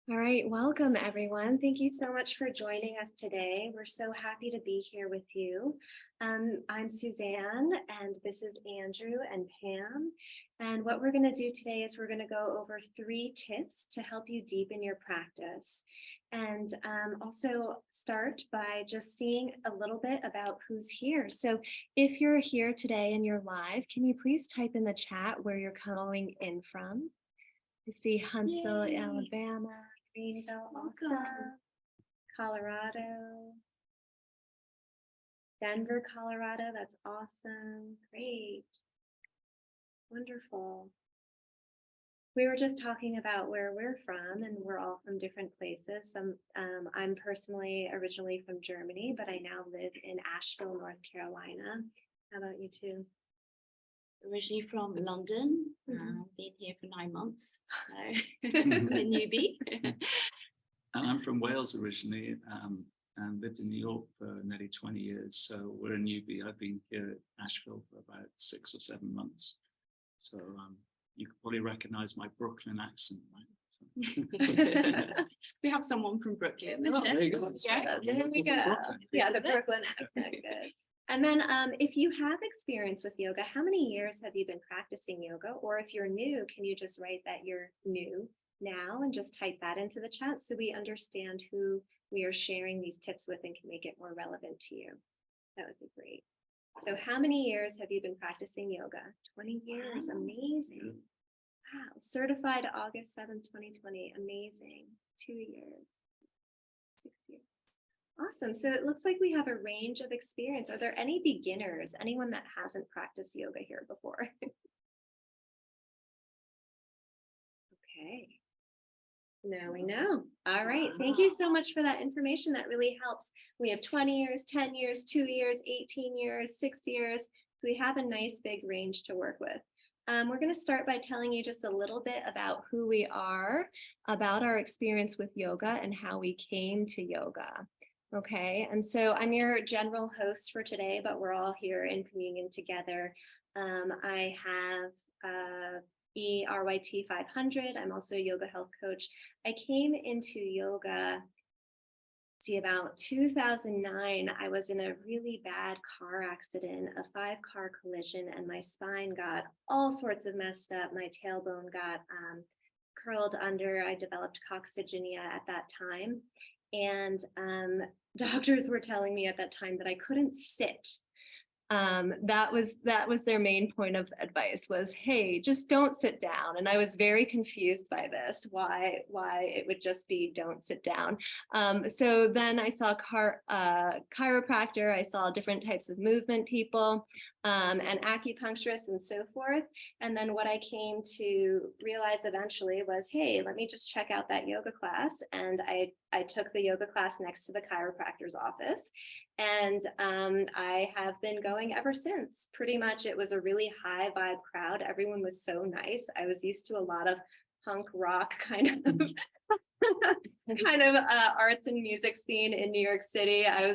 All right, welcome everyone. Thank you so much for joining us today. We're so happy to be here with you. I'm Suzanne, and this is Andrew and Pam. And what we're going to do today is we're going to go over 3 tips to help you deepen your practice. And also start by just seeing a little bit about who's here. So if you're here today and you're live, can you please type in the chat where you're calling in from? I see Huntsville, Yay. Alabama, Greenville, awesome. Colorado, Denver, Colorado, that's awesome. Great. Wonderful. We were just talking about where we're from, and we're all from different places. I'm personally originally from Germany, but I now live in Asheville, North Carolina. How about you two? Originally from London, been here for 9 months, so I'm a newbie. And I'm from Wales originally, and lived in New York for nearly 20 years. So we're a newbie. I've been here at Asheville for about 6 or 7 months. So you could probably recognize my Brooklyn accent, right? So. We have someone from Brooklyn. Oh, there you go. Yeah, there we go. Yeah, the Brooklyn accent, good. And then if you have experience with yoga, how many years have you been practicing yoga? Or if you're new, can you just write that you're new now and just type that into the chat so we understand who we are sharing these tips with and can make it more relevant to you? That would be great. So how many years have you been practicing yoga? 20 years, amazing. Wow, certified August 7th, 2020, amazing. 2 years, 6 years. Awesome. So it looks like we have a range of experience. Are there any beginners, anyone that hasn't practiced yoga here before? Okay. Now we know. All right. Thank you so much for that information. That really helps. We have 20 years, 10 years, 2 years, 18 years, 6 years. So we have a nice big range to work with. We're going to start by telling you just a little bit about who we are, about our experience with yoga and how we came to yoga. Okay, and so I'm your general host for today, but we're all here in communion together. I have ERYT 500. I'm also a yoga health coach. I came into yoga, about 2009. I was in a really bad car accident, a 5-car collision, and my spine got all sorts of messed up. My tailbone got curled under. I developed coccygynia at that time. And doctors were telling me at that time that I couldn't sit. That was their main point of advice was, hey, just don't sit down. And I was very confused by this, why it would just be don't sit down. So then I saw a chiropractor, I saw different types of movement people, and acupuncturists and so forth. And then what I came to realize eventually was, hey, let me just check out that yoga class. And I took the yoga class next to the chiropractor's office. And I have been going ever since. Pretty much it was a really high vibe crowd. Everyone was so nice. I was used to a lot of punk rock kind of arts and music scene in New York City. I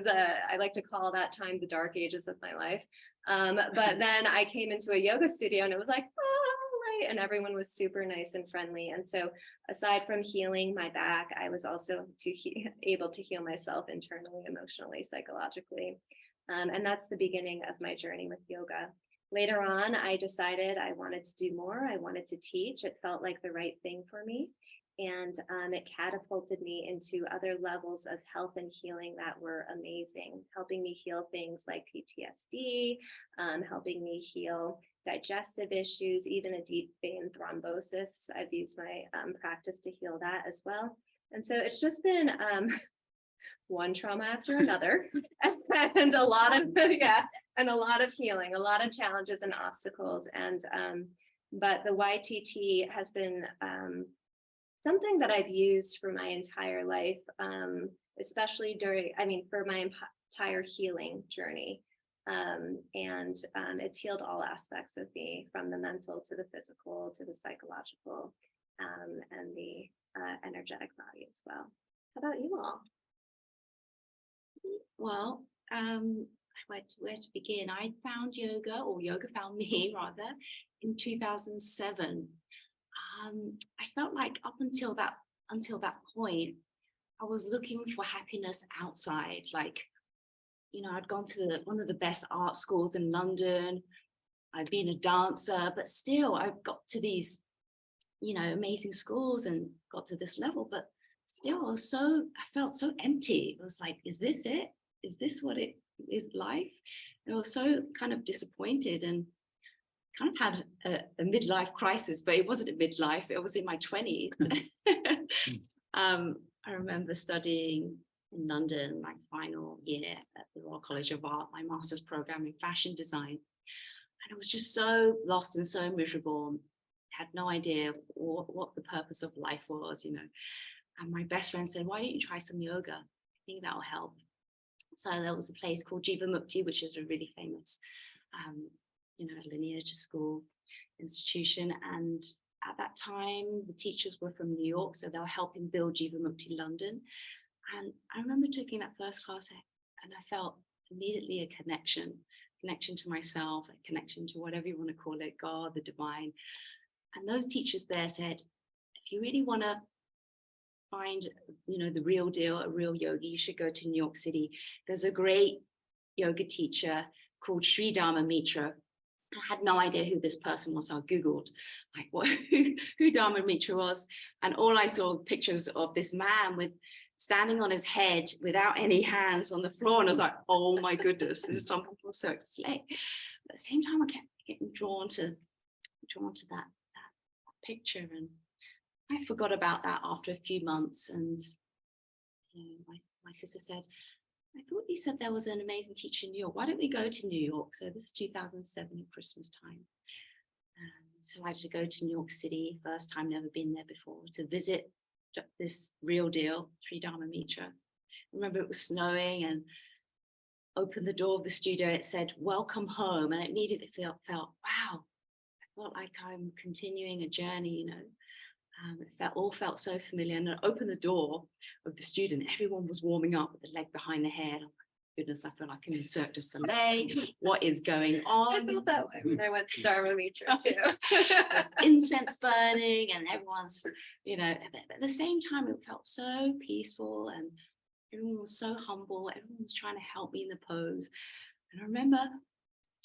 like to call that time the dark ages of my life. But then I came into a yoga studio and it was like, oh, right. And everyone was super nice and friendly. And so aside from healing my back, I was also able to heal myself internally, emotionally, psychologically. And that's the beginning of my journey with yoga. Later on, I decided I wanted to do more. I wanted to teach. It felt like the right thing for me. And it catapulted me into other levels of health and healing that were amazing, helping me heal things like PTSD, helping me heal digestive issues, even a deep vein thrombosis. I've used my practice to heal that as well. And so it's just been one trauma after another, and a lot of healing, a lot of challenges and obstacles. And but the YTT has been something that I've used for my entire life, especially for my entire healing journey. And it's healed all aspects of me, from the mental to the physical to the psychological, and the energetic body as well. How about you all? Well, where to begin? I found yoga, or yoga found me rather, in 2007. I felt like up until that until that point, I was looking for happiness outside. Like, you know, I'd gone to one of the best art schools in London. I'd been a dancer, but still I got to these, you know, amazing schools and got to this level, but still I felt so empty. It was like, is this it? Is this what it is, life? And I was so kind of disappointed and kind of had a midlife crisis, but it wasn't a midlife, it was in my 20s. I remember studying in London, my final year at the Royal College of Art, my master's program in fashion design. And I was just so lost and so miserable, had no idea what the purpose of life was, you know. And my best friend said, why don't you try some yoga? I think that'll help. So there was a place called Jivamukti, which is a really famous, you know, lineage school institution. And at that time, the teachers were from New York, so they were helping build Jivamukti London. And I remember taking that first class and I felt immediately a connection to myself, a connection to whatever you want to call it, God, the divine. And those teachers there said, if you really want to find, you know, the real deal, a real yogi, you should go to New York City. There's a great yoga teacher called Sri Dharma Mitra. I had no idea who this person was. So I Googled like who Dharma Mitra was. And all I saw pictures of this man standing on his head without any hands on the floor. And I was like, oh my goodness, this is something from Cirque du Soleil. But at the same time, I kept getting drawn to that picture. And I forgot about that after a few months. And you know, my sister said, I thought you said there was an amazing teacher in New York. Why don't we go to New York? So this is 2007, Christmas time. Decided to go to New York City, first time, never been there before, to visit this real deal, Sri Dharma Mitra. I remember it was snowing and opened the door of the studio. It said, welcome home. And it immediately felt, wow, I felt like I'm continuing a journey, you know. It all felt so familiar. And I opened the door of the student. Everyone was warming up with the leg behind the head. Oh my goodness, I feel like I'm in Cirque du Soleil. What is going on? I felt that way when I went to Dharma Mitra too. There's incense burning and everyone's, you know, but at the same time, it felt so peaceful and everyone was so humble. Everyone was trying to help me in the pose. And I remember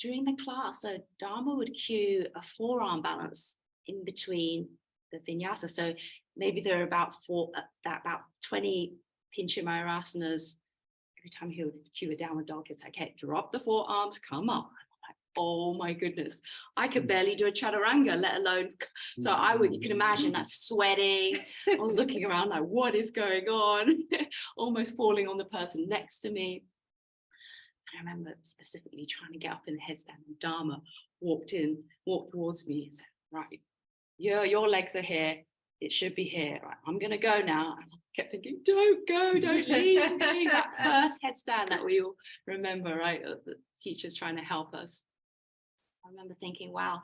during the class, so Dharma would cue a forearm balance in between the vinyasa. So maybe there are about 20 Pincha Mayurasanas. Every time he would cue a downward dog, it's like, okay, drop the forearms, come up. Like, oh my goodness, I could barely do a chaturanga, let alone. So you can imagine that sweating. I was looking around like, what is going on? Almost falling on the person next to me. And I remember specifically trying to get up in the headstand, and Dharma walked towards me and said, right, yeah, your legs are here. It should be here. Right, I'm going to go now. And I kept thinking, don't go, don't leave. That first headstand that we all remember, right? The teachers trying to help us. I remember thinking, wow,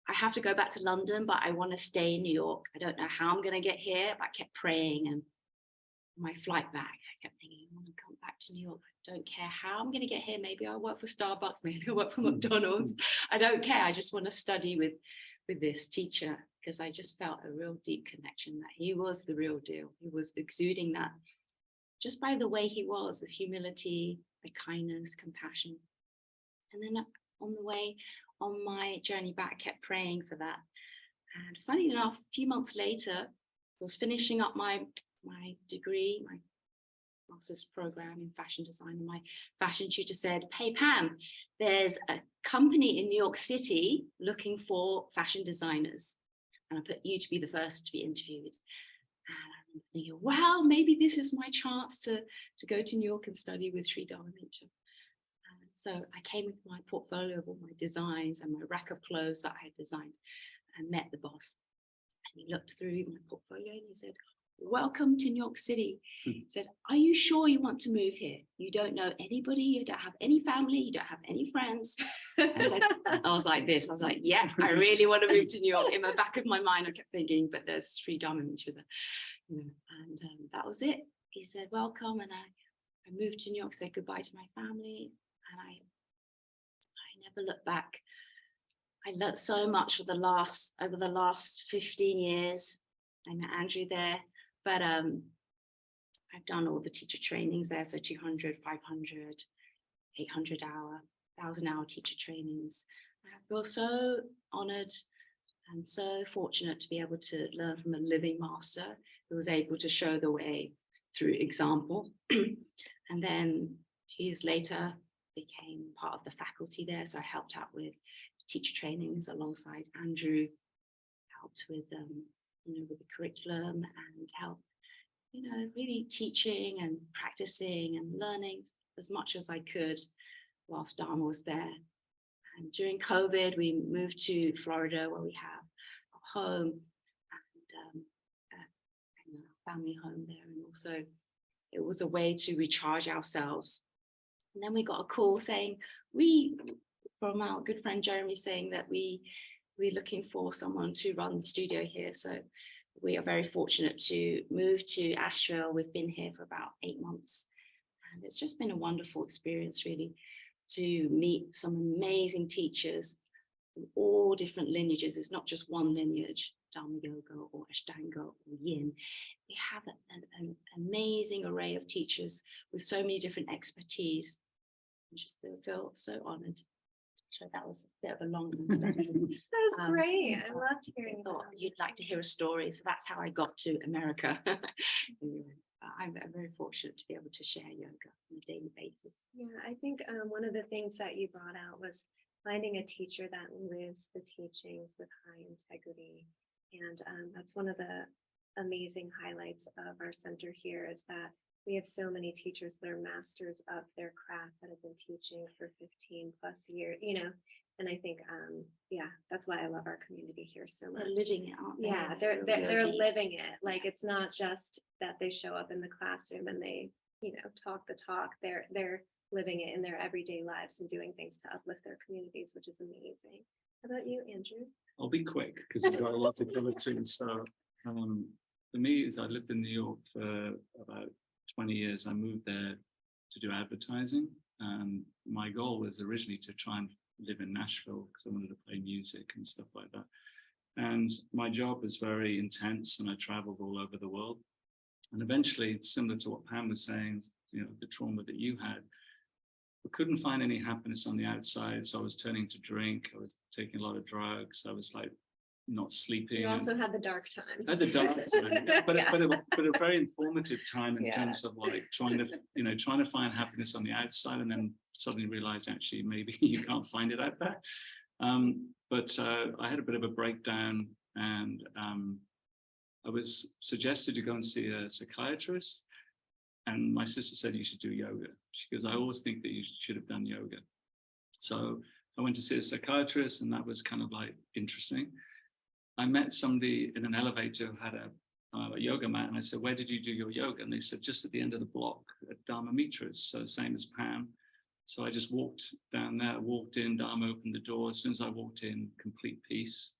I have to go back to London, but I want to stay in New York. I don't know how I'm going to get here, but I kept praying. And on my flight back, I kept thinking, I want to come back to New York. I don't care how I'm going to get here. Maybe I'll work for Starbucks. Maybe I'll work for McDonald's. I don't care. I just want to study with this teacher, because I just felt a real deep connection that he was the real deal. He was exuding that just by the way he was, the humility, the kindness, compassion. And then on my journey back, I kept praying for that. And funny enough, a few months later, I was finishing up my degree, my master's program in fashion design, and my fashion tutor said, hey Pam, there's a company in New York City looking for fashion designers, and I put you to be the first to be interviewed. And I'm thinking, wow, maybe this is my chance to go to New York and study with Sri Dharma Mitra. So I came with my portfolio of all my designs and my rack of clothes that I had designed, and met the boss. And he looked through my portfolio and he said, welcome to New York City. He said, are you sure you want to move here? You don't know anybody, you don't have any family, you don't have any friends. I was like this, I was like, yeah, I really want to move to New York. In the back of my mind, I kept thinking, but there's Sri Dharma Mitra there, you know, and that was it. He said, welcome. And I moved to New York, said goodbye to my family, and I never looked back. I learned so much over the last 15 years. I met Andrew there. But I've done all the teacher trainings there, so 200, 500, 800 hour, 1,000-hour teacher trainings. I feel so honored and so fortunate to be able to learn from a living master who was able to show the way through example. And then 2 years later, became part of the faculty there. So I helped out with teacher trainings alongside Andrew, helped with, with the curriculum and helped, really teaching and practicing and learning as much as I could whilst Dharma was there. And during COVID, we moved to Florida where we have a home and a family home there. And also it was a way to recharge ourselves. And then we got a call saying, from our good friend Jeremy, saying that we're looking for someone to run the studio here. So we are very fortunate to move to Asheville. We've been here for about 8 months. And it's just been a wonderful experience, really, to meet some amazing teachers from all different lineages. It's not just one lineage, Dharma Yoga or Ashtanga or Yin. We have an amazing array of teachers with so many different expertise. I just feel so honored. So that was a bit of a long introduction. That was great. I loved hearing I thought that. you'd like to hear a story, so that's how I got to America. Anyway, I'm very fortunate to be able to share yoga on a daily basis. Yeah, I think one of the things that you brought out was finding a teacher that lives the teachings with high integrity. And that's one of the amazing highlights of our center here, is that we have so many teachers that are masters of their craft that have been teaching for 15 plus years, and I think, that's why I love our community here so much. They're living it, aren't they? Yeah, they're living it. Like, it's not just that they show up in the classroom and they, talk the talk. They're living it in their everyday lives and doing things to uplift their communities, which is amazing. How about you, Andrew? I'll be quick because we've got a lot to cover too. So for me, is I lived in New York for about 20 years. I moved there to do advertising. My goal was originally to try and live in Nashville because I wanted to play music and stuff like that. And my job was very intense and I traveled all over the world. And eventually, it's similar to what Pam was saying, the trauma that you had. I couldn't find any happiness on the outside. So I was turning to drink. I was taking a lot of drugs. I was like not sleeping. You also had the dark time. I had the dark time, but a very informative time in Yeah. terms of like trying to find happiness on the outside, and then suddenly realize actually maybe you can't find it out there. But I had a bit of a breakdown, and I was suggested to go and see a psychiatrist. And my sister said, you should do yoga. She goes, I always think that you should have done yoga. So I went to see a psychiatrist, and that was kind of like interesting. I met somebody in an elevator who had a yoga mat, and I said, where did you do your yoga? And they said, just at the end of the block at Dharma Mitras, so same as Pam. So I just walked down there, walked in, Dharma opened the door. As soon as I walked in, complete peace.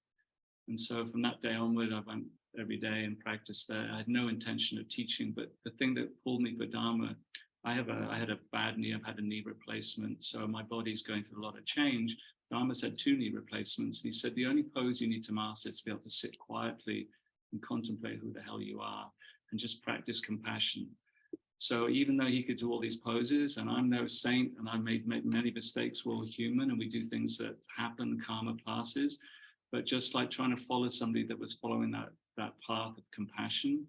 And so from that day onward, I went every day and practiced there. I had no intention of teaching, but the thing that pulled me for Dharma, I had a bad knee. I've had a knee replacement, so my body's going through a lot of change. Dharma's had 2 knee replacements. And he said, the only pose you need to master is to be able to sit quietly and contemplate who the hell you are and just practice compassion. So even though he could do all these poses, and I'm no saint, and I made many mistakes, we're all human and we do things that happen, karma passes, but just like trying to follow somebody that was following that path of compassion,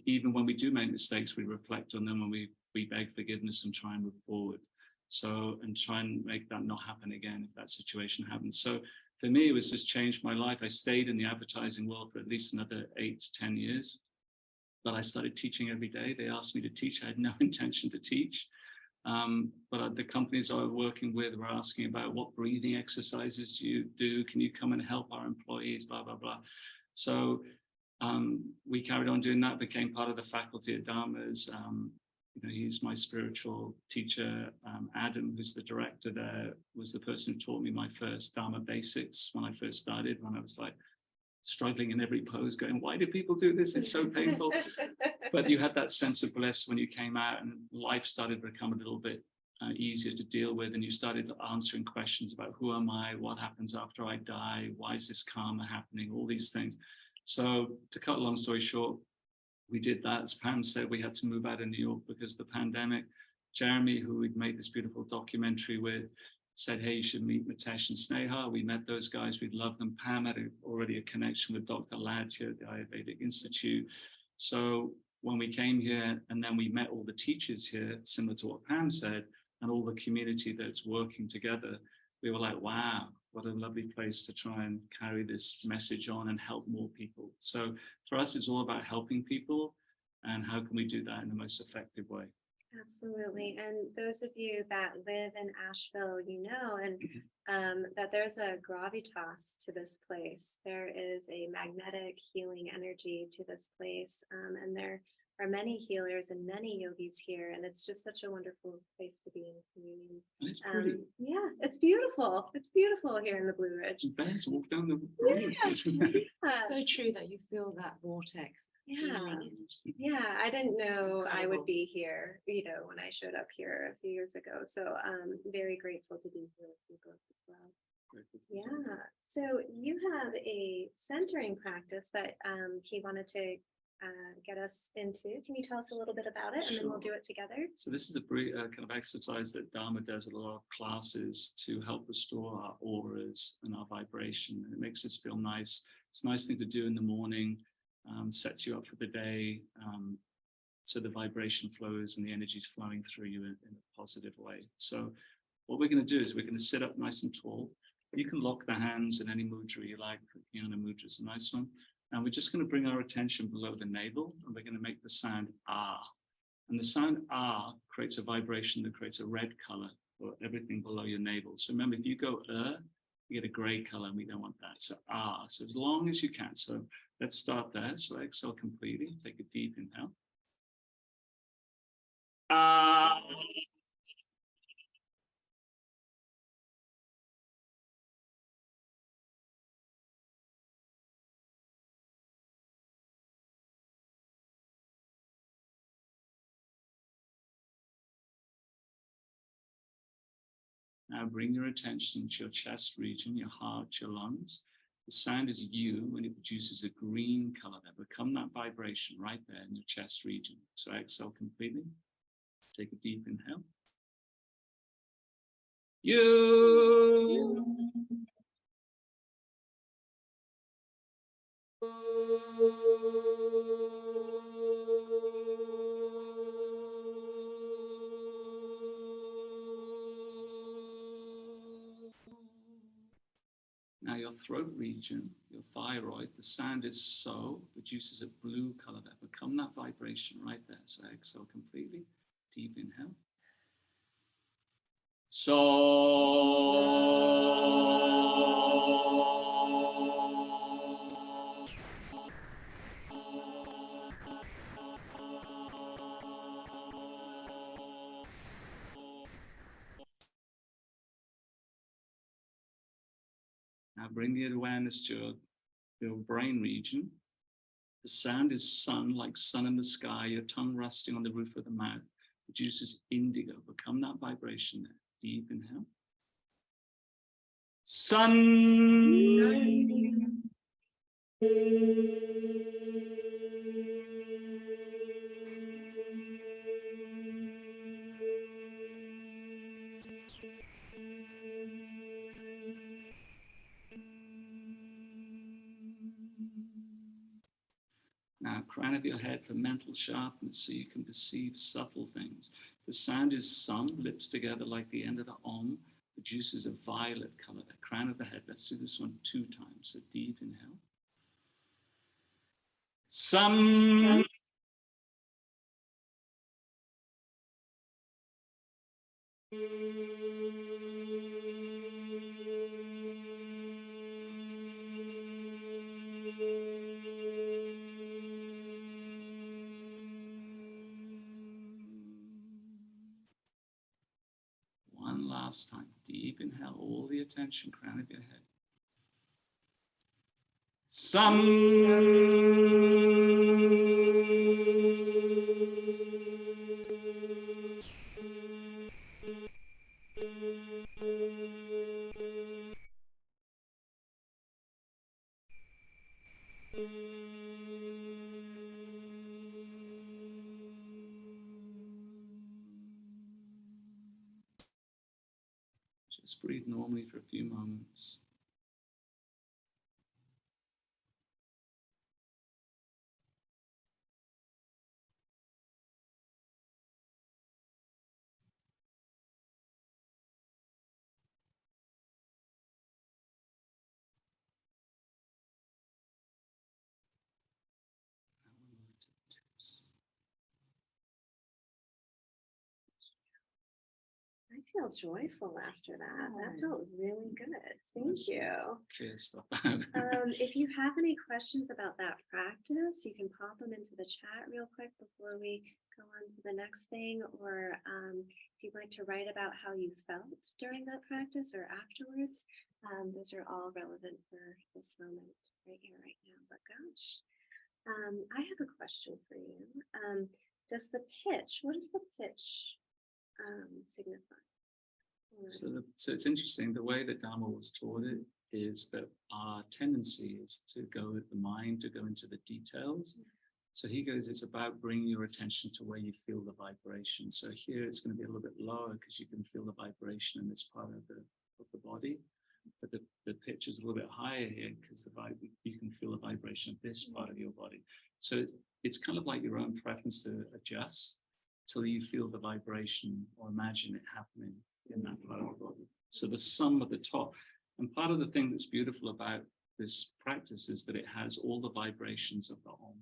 even when we do make mistakes, we reflect on them and we beg forgiveness and try and move forward. So, and try and make that not happen again if that situation happens. So for me, it was just changed my life. I stayed in the advertising world for at least another 8 to 10 years, but I started teaching every day. They asked me to teach. I had no intention to teach. But the companies I was working with were asking about what breathing exercises you do. Can you come and help our employees, blah, blah, blah. So we carried on doing that, became part of the faculty at Dharma's. He's my spiritual teacher. Adam, who's the director there, was the person who taught me my first Dharma basics when I first started, when I was like struggling in every pose, going, why do people do this? It's so painful. But you had that sense of bliss when you came out, and life started to become a little bit easier to deal with. And you started answering questions about who am I? What happens after I die? Why is this karma happening? All these things. So to cut a long story short, we did that. As Pam said, we had to move out of New York because of the pandemic. Jeremy, who we'd made this beautiful documentary with, said, hey, you should meet Mitesh and Sneha. We met those guys. We loved them. Pam had already a connection with Dr. Ladd here at the Ayurvedic Institute. So when we came here and then we met all the teachers here, similar to what Pam said, and all the community that's working together, we were like, wow, what a lovely place to try and carry this message on and help more people. So for us, it's all about helping people and how can we do that in the most effective way. Absolutely. And those of you that live in Asheville, you know, and that there's a gravitas to this place. There is a magnetic healing energy to this place. And there are many healers and many yogis here. And it's just such a wonderful place to be in community. It's pretty. Yeah, it's beautiful. It's beautiful here in the Blue Ridge. Bears walk down the road. Yes. So true that you feel that vortex. Yeah. Healing energy. Yeah, I didn't know I would incredible. be here, you know, when I showed up here a few years ago. So I'm very grateful to be here with you both as well. Yeah. So you have a centering practice that he wanted to get us into. Can you tell us a little bit about it, and then we'll do it together? So this is a kind of exercise that Dharma does at a lot of classes to help restore our auras and our vibration. And it makes us feel nice. It's a nice thing to do in the morning, sets you up for the day. So the vibration flows and the energy is flowing through you in a positive way. So what we're going to do is we're going to sit up nice and tall. You can lock the hands in any mudra you like. Jnana mudra is a nice one. And we're just going to bring our attention below the navel, and we're going to make the sound ah. And the sound ah creates a vibration that creates a red color for everything below your navel. So remember, if you go you get a gray color, and we don't want that. So ah, so as long as you can. So let's start there. So exhale completely. Take a deep inhale. Ah. Now bring your attention to your chest region, your heart, your lungs. The sound is you, and it produces a green color that become that vibration right there in your chest region. So exhale completely. Take a deep inhale. You. Now your throat region, your thyroid, the sound is so, produces a blue color that become that vibration right there. So exhale completely, deep inhale. Now bring the awareness to your brain region. The sound is sun, like sun in the sky, your tongue resting on the roof of the mouth, produces indigo. Become that vibration there. Deep inhale. Sun. Now, crown of your head for mental sharpness so you can perceive subtle things. The sound is sun, lips together like the end of the Om, produces a violet color. The crown of the head. Let's do this one 2 times. So deep inhale. Sun. One last time. Deep inhale, all the attention, crown of your head. Just breathe normally for a few moments. I feel joyful after that. That felt really good. Thank Nice. you. Clear stuff out. If you have any questions about that practice, you can pop them into the chat real quick before we go on to the next thing. Or if you'd like to write about how you felt during that practice or afterwards, those are all relevant for this moment right here, right now. But gosh, I have a question for you. Does the pitch, what does the pitch signify? So it's interesting, the way that Dharma was taught it is that our tendency is to go with the mind, to go into the details. So he goes, it's about bringing your attention to where you feel the vibration. So here it's going to be a little bit lower because you can feel the vibration in this part of the body. But the pitch is a little bit higher here because you can feel the vibration of this part of your body. So it's kind of like your own preference to adjust till you feel the vibration or imagine it happening in that part of the body. So the sum at the top. And part of the thing that's beautiful about this practice is that it has all the vibrations of the Om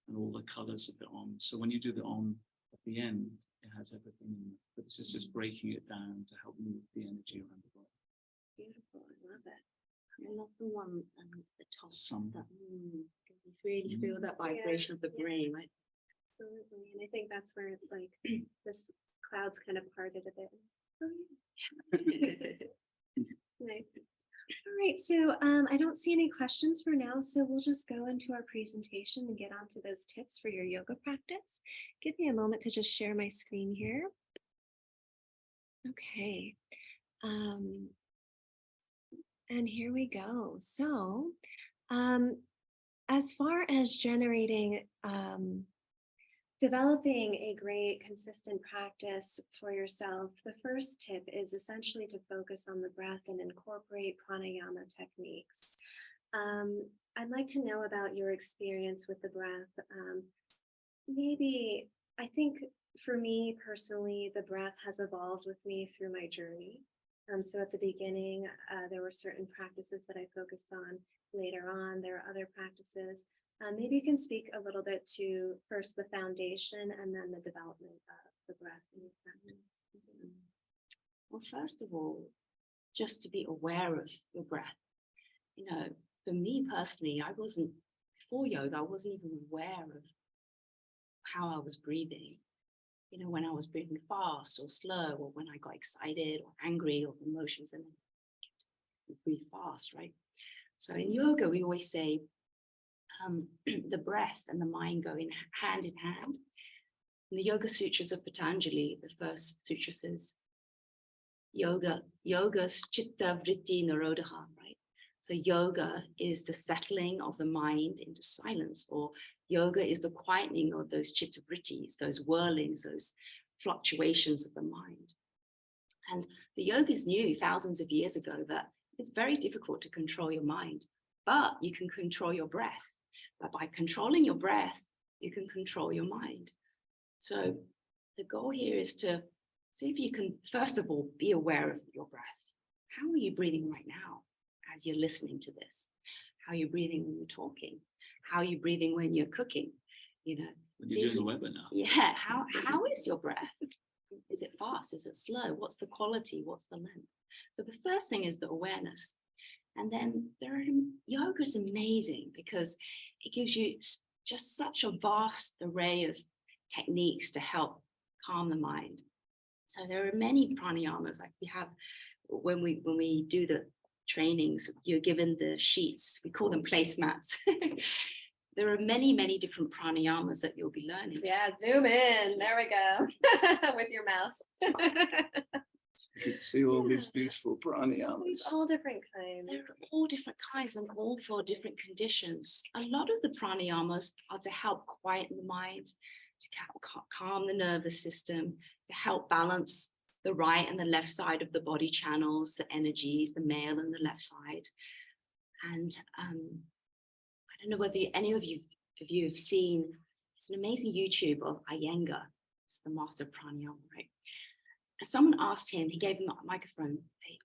and all the colors of the Om. So when you do the Om at the end, it has everything in it. But this is just breaking it down to help move the energy around the body. Beautiful. I love it. I love the one at the top. Some. That, You really feel that vibration of the brain, right? Absolutely. And I think that's where it's like this clouds kind of parted a bit. Oh, yeah. Nice. All right. So I don't see any questions for now. So we'll just go into our presentation and get onto those tips for your yoga practice. Give me a moment to just share my screen here. Okay. And here we go. So as far as generating, developing a great consistent practice for yourself, the first tip is essentially to focus on the breath and incorporate pranayama techniques. I'd like to know about your experience with the breath. Maybe, I think for me personally, the breath has evolved with me through my journey. So at the beginning, there were certain practices that I focused on. Later on, there are other practices. Maybe you can speak a little bit to first the foundation and then the development of the breath in your practice. Well, first of all, just to be aware of your breath. You know, for me personally, before yoga, I wasn't even aware of how I was breathing. You know, when I was breathing fast or slow, or when I got excited or angry or emotions, and then breathe fast, right? So in yoga, we always say the breath and the mind go hand in hand. In the Yoga Sutras of Patanjali, the first sutra says, yoga's chitta vritti nirodha, right? So yoga is the settling of the mind into silence, or yoga is the quietening of those chitta vrittis, those whirlings, those fluctuations of the mind. And the yogis knew thousands of years ago that it's very difficult to control your mind, but you can control your breath. But by controlling your breath, you can control your mind. So the goal here is to see if you can, first of all, be aware of your breath. How are you breathing right now as you're listening to this? How are you breathing when you're talking? How are you breathing when you're cooking? You know, When you're doing a webinar. Yeah, how is your breath? Is it fast? Is it slow? What's the quality? What's the length? So the first thing is the awareness. And then yoga is amazing because it gives you just such a vast array of techniques to help calm the mind. So there are many pranayamas, like we have when we do the trainings, you're given the sheets, we call them placemats. There are many, many different pranayamas that you'll be learning. Yeah, zoom in. There we go. With your mouse. You can see all these beautiful pranayamas. These all different kinds. There are all different kinds and all for different conditions. A lot of the pranayamas are to help quieten the mind, to calm the nervous system, to help balance the right and the left side of the body channels, the energies, the male and the left side. And I don't know whether any of you have seen, it's an amazing YouTube of Iyengar, it's the master of pranayama, right? And someone asked him, he gave him a microphone, hey,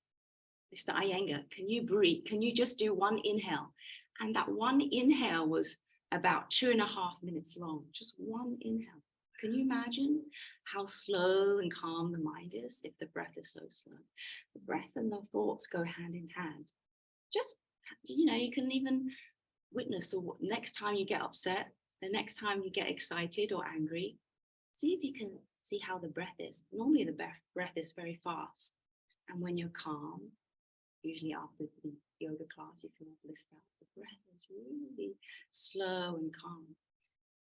Mr. Iyengar, can you breathe? Can you just do one inhale? And that one inhale was about 2.5 minutes long, just one inhale. Can you imagine how slow and calm the mind is if the breath is so slow? The breath and the thoughts go hand in hand. Just, you can even witness, or next time you get upset, the next time you get excited or angry, see if you can see how the breath is. Normally the breath is very fast. And when you're calm, usually after the yoga class, you can list out the breath is really slow and calm.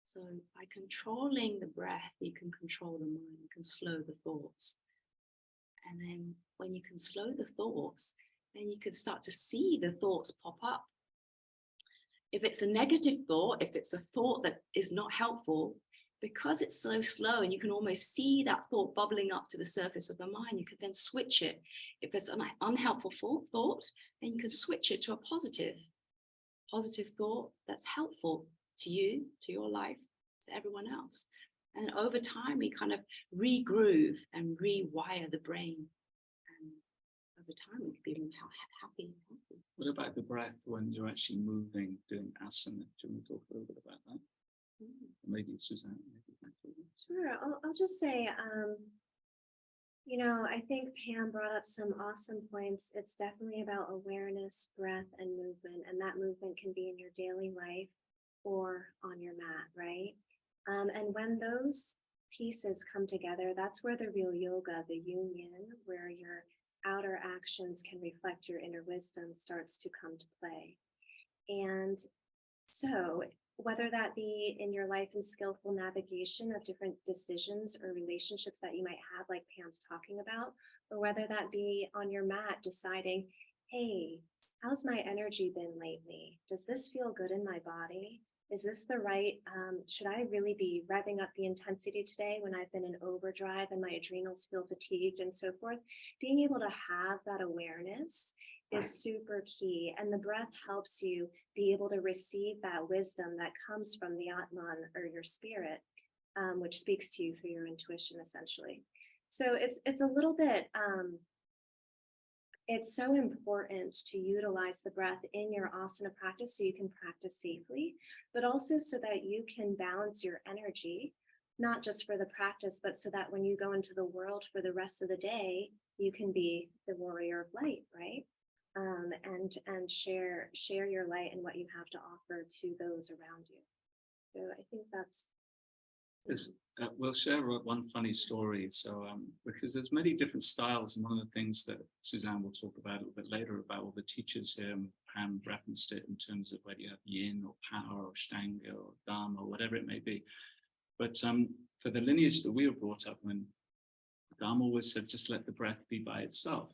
So by controlling the breath, you can control the mind, you can slow the thoughts. And then when you can slow the thoughts, then you can start to see the thoughts pop up. If it's a negative thought, if it's a thought that is not helpful, because it's so slow and you can almost see that thought bubbling up to the surface of the mind, you can then switch it. If it's an unhelpful thought, then you can switch it to a positive thought that's helpful to you, to your life, to everyone else. And over time, we kind of regroove and rewire the brain. And over time, we can be more happy. What about the breath when you're actually moving, doing asana? Do you want to talk a little bit about that? Maybe Suzanne. Sure. I'll just say, I think Pam brought up some awesome points. It's definitely about awareness, breath, and movement. And that movement can be in your daily life or on your mat, right? And when those pieces come together, that's where the real yoga, the union, where your outer actions can reflect your inner wisdom, starts to come to play. And so whether that be in your life and skillful navigation of different decisions or relationships that you might have, like Pam's talking about, or whether that be on your mat deciding, hey, how's my energy been lately? Does this feel good in my body? Is this the right, should I really be revving up the intensity today when I've been in overdrive and my adrenals feel fatigued and so forth? Being able to have that awareness is super key. And the breath helps you be able to receive that wisdom that comes from the Atman, or your spirit, which speaks to you through your intuition, essentially. So it's a little bit, it's so important to utilize the breath in your asana practice so you can practice safely, but also so that you can balance your energy, not just for the practice, but so that when you go into the world for the rest of the day, you can be the warrior of light, right? And share your light and what you have to offer to those around you. So I think that's. We'll share one funny story. So because there's many different styles, and one of the things that Suzanne will talk about a little bit later about all the teachers here, and Pam referenced it in terms of whether you have yin or power or Ashtanga or Dharma or whatever it may be. But for the lineage that we were brought up in, Dharma always said, just let the breath be by itself,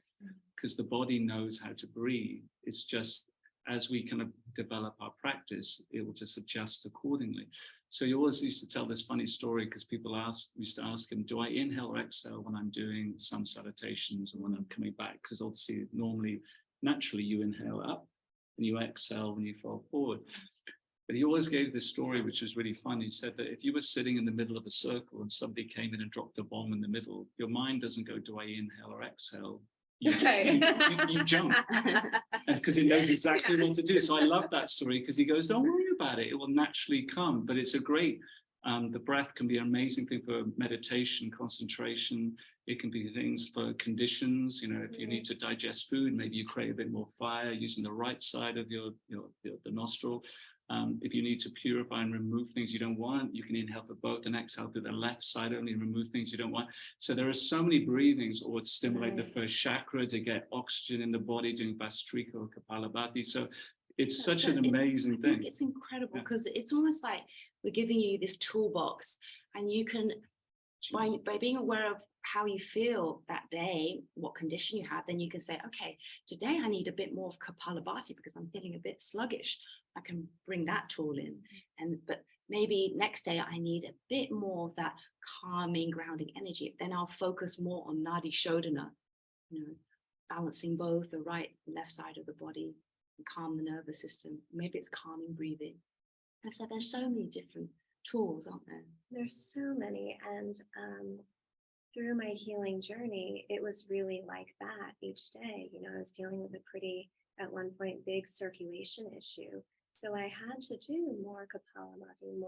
because the body knows how to breathe. It's just as we kind of develop our practice, it will just adjust accordingly. So you always used to tell this funny story because people used to ask him, do I inhale or exhale when I'm doing sun salutations and when I'm coming back? Because obviously, naturally, you inhale up and you exhale when you fall forward. But he always gave this story, which was really fun. He said that if you were sitting in the middle of a circle and somebody came in and dropped a bomb in the middle, your mind doesn't go, do I inhale or exhale? You jump, because it knows exactly what to do. So I love that story, because he goes, don't worry about it, it will naturally come. But it's a great, the breath can be an amazing thing for meditation, concentration. It can be things for conditions. If you need to digest food, maybe you create a bit more fire using the right side of the nostril. If you need to purify and remove things you don't want, you can inhale for both and exhale through the left side only and remove things you don't want. So there are so many breathings, or to stimulate the first chakra to get oxygen in the body, doing Bastrika or Kapalabhati. So it's such an amazing thing. It's incredible, because it's almost like we're giving you this toolbox, and you can, by being aware of how you feel that day, what condition you have, then you can say, okay, today I need a bit more of Kapalabhati because I'm feeling a bit sluggish. I can bring that tool in, but maybe next day I need a bit more of that calming, grounding energy. Then I'll focus more on Nadi Shodhana, balancing both the right and left side of the body and calm the nervous system. Maybe it's calming breathing. And so there's so many different tools, aren't there? There's so many. And through my healing journey, it was really like that each day. I was dealing with a pretty, at one point, big circulation issue. So I had to do more Kapalabhati,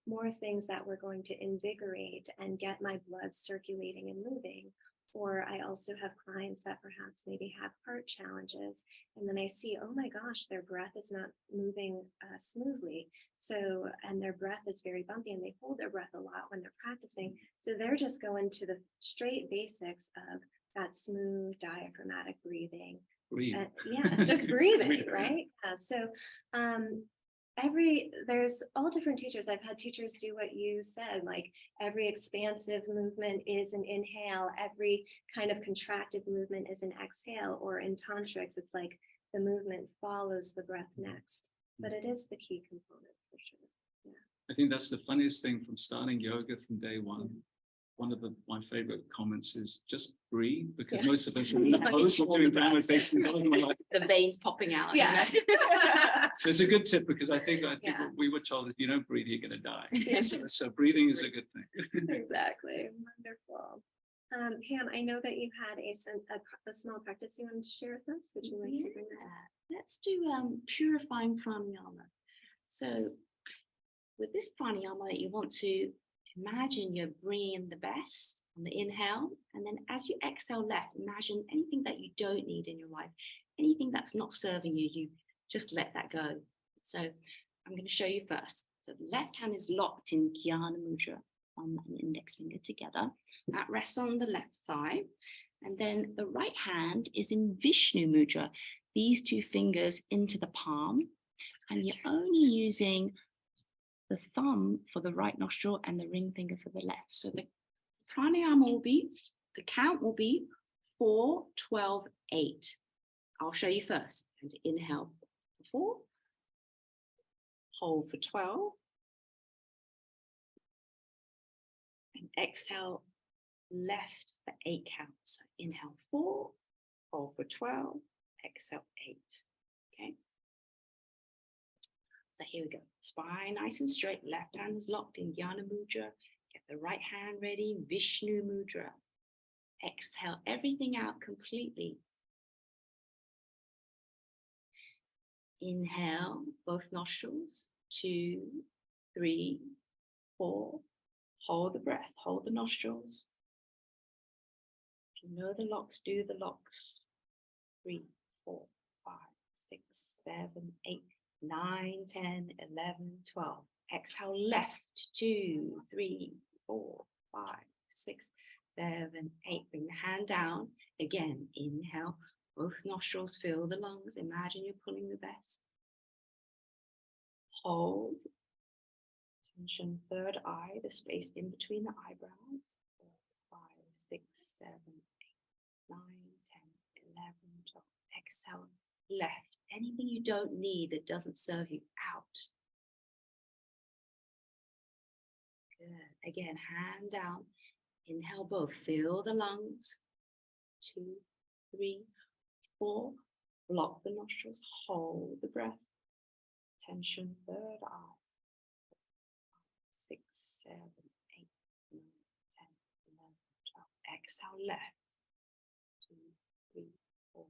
more things that were going to invigorate and get my blood circulating and moving. Or I also have clients that perhaps maybe have heart challenges. And then I see, oh my gosh, their breath is not moving smoothly. So, and their breath is very bumpy and they hold their breath a lot when they're practicing. So they're just going to the straight basics of that smooth diaphragmatic breathing. Breathe. Yeah, just breathing, right? There's all different teachers. I've had teachers do what you said, like every expansive movement is an inhale, every kind of contracted movement is an exhale, or in tantrics, it's like the movement follows the breath next, but it is the key component for sure. Yeah. I think that's the funniest thing from starting yoga from day one. One of my favorite comments is just breathe, because most of us are in the pose, we're doing downward facing dog, and we're like, The veins popping out. Yeah. so it's a good tip, because I think we were told if you don't breathe, you're going to die. So breathing is a good thing. Exactly. Wonderful. Pam, I know that you had a small practice you wanted to share with us. Would you like to bring that up? Let's do purifying pranayama. So with this pranayama, you want to imagine you're bringing in the best on the inhale, and then as you exhale left, imagine anything that you don't need in your life, anything that's not serving you, you just let that go. So I'm going to show you first. So the left hand is locked in Jnana Mudra, thumb and index finger together. That rests on the left thigh. And then the right hand is in Vishnu Mudra, these two fingers into the palm. And you're only using the thumb for the right nostril and the ring finger for the left. So the pranayama will be, the count will be 4, 12, 8. I'll show you first. And inhale for 4, hold for 12, and exhale left for 8 counts. So inhale 4, hold for 12, exhale 8. Okay. So here we go. Spine nice and straight. Left hand is locked in Jnana Mudra. Get the right hand ready, Vishnu Mudra. Exhale everything out completely. Inhale, both nostrils. 2, 3, 4. Hold the breath, hold the nostrils. If you know the locks, do the locks. 3, 4, 5, 6, 7, 8. 9, 10, 11, 12. Exhale left. 2, 3, 4, 5, 6, 7, 8. Bring the hand down. Again, inhale. Both nostrils, fill the lungs. Imagine you're pulling the best. Hold. Tension, third eye, the space in between the eyebrows. 4, 5, 6, 7, 8, 9, 10, 11, 12. Exhale left. Anything you don't need that doesn't serve you out. Good. Again, hand down. Inhale both. Fill the lungs. 2, 3, 4. Block the nostrils. Hold the breath. Tension, third eye. 6, 7, 8, 9, 10, 11, 12. Exhale left. 2, 3, 4.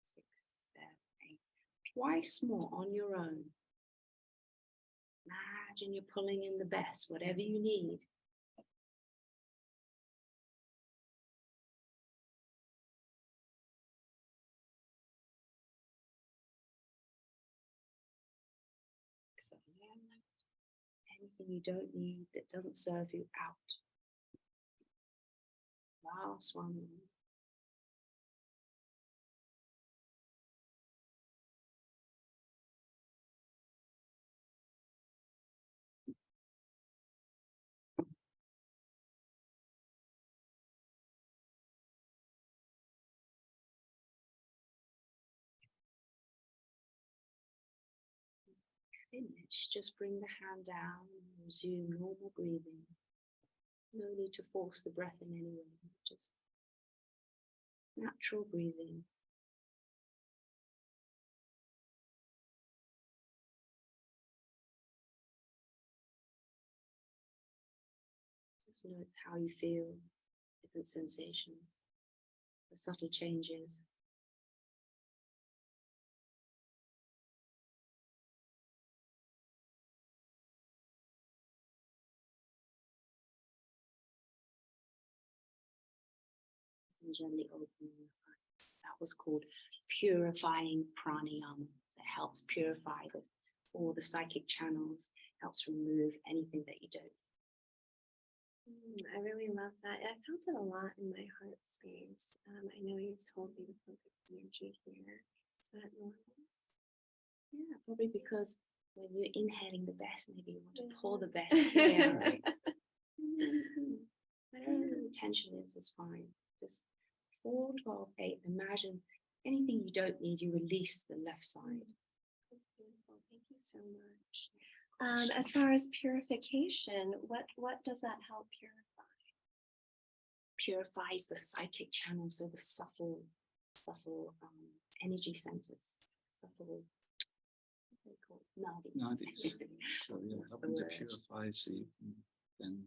6, 7, 8. Twice more on your own. Imagine you're pulling in the best, whatever you need. So, anything you don't need that doesn't serve you out. Last one. finish, just bring the hand down and resume normal breathing. No need to force the breath in any way, just natural breathing. Just note how you feel, different sensations, the subtle changes. And gently open your eyes. That was called purifying pranayama. So it helps purify all the psychic channels, helps remove anything that you don't. I really love that. I felt it a lot in my heart space. I know you told me to focus energy here. Is that normal? Yeah, probably because when you're inhaling the best, maybe you want to pour the best here, right? Whatever the intention is fine. Just 4, 12, 8. Imagine anything you don't need, you release the left side. That's beautiful. Thank you so much. As far as purification, what does that help purify? Purifies the psychic channels, so the subtle energy centers, subtle, what do they call it? Nadis. So you're That's the helping to word. purify so you can then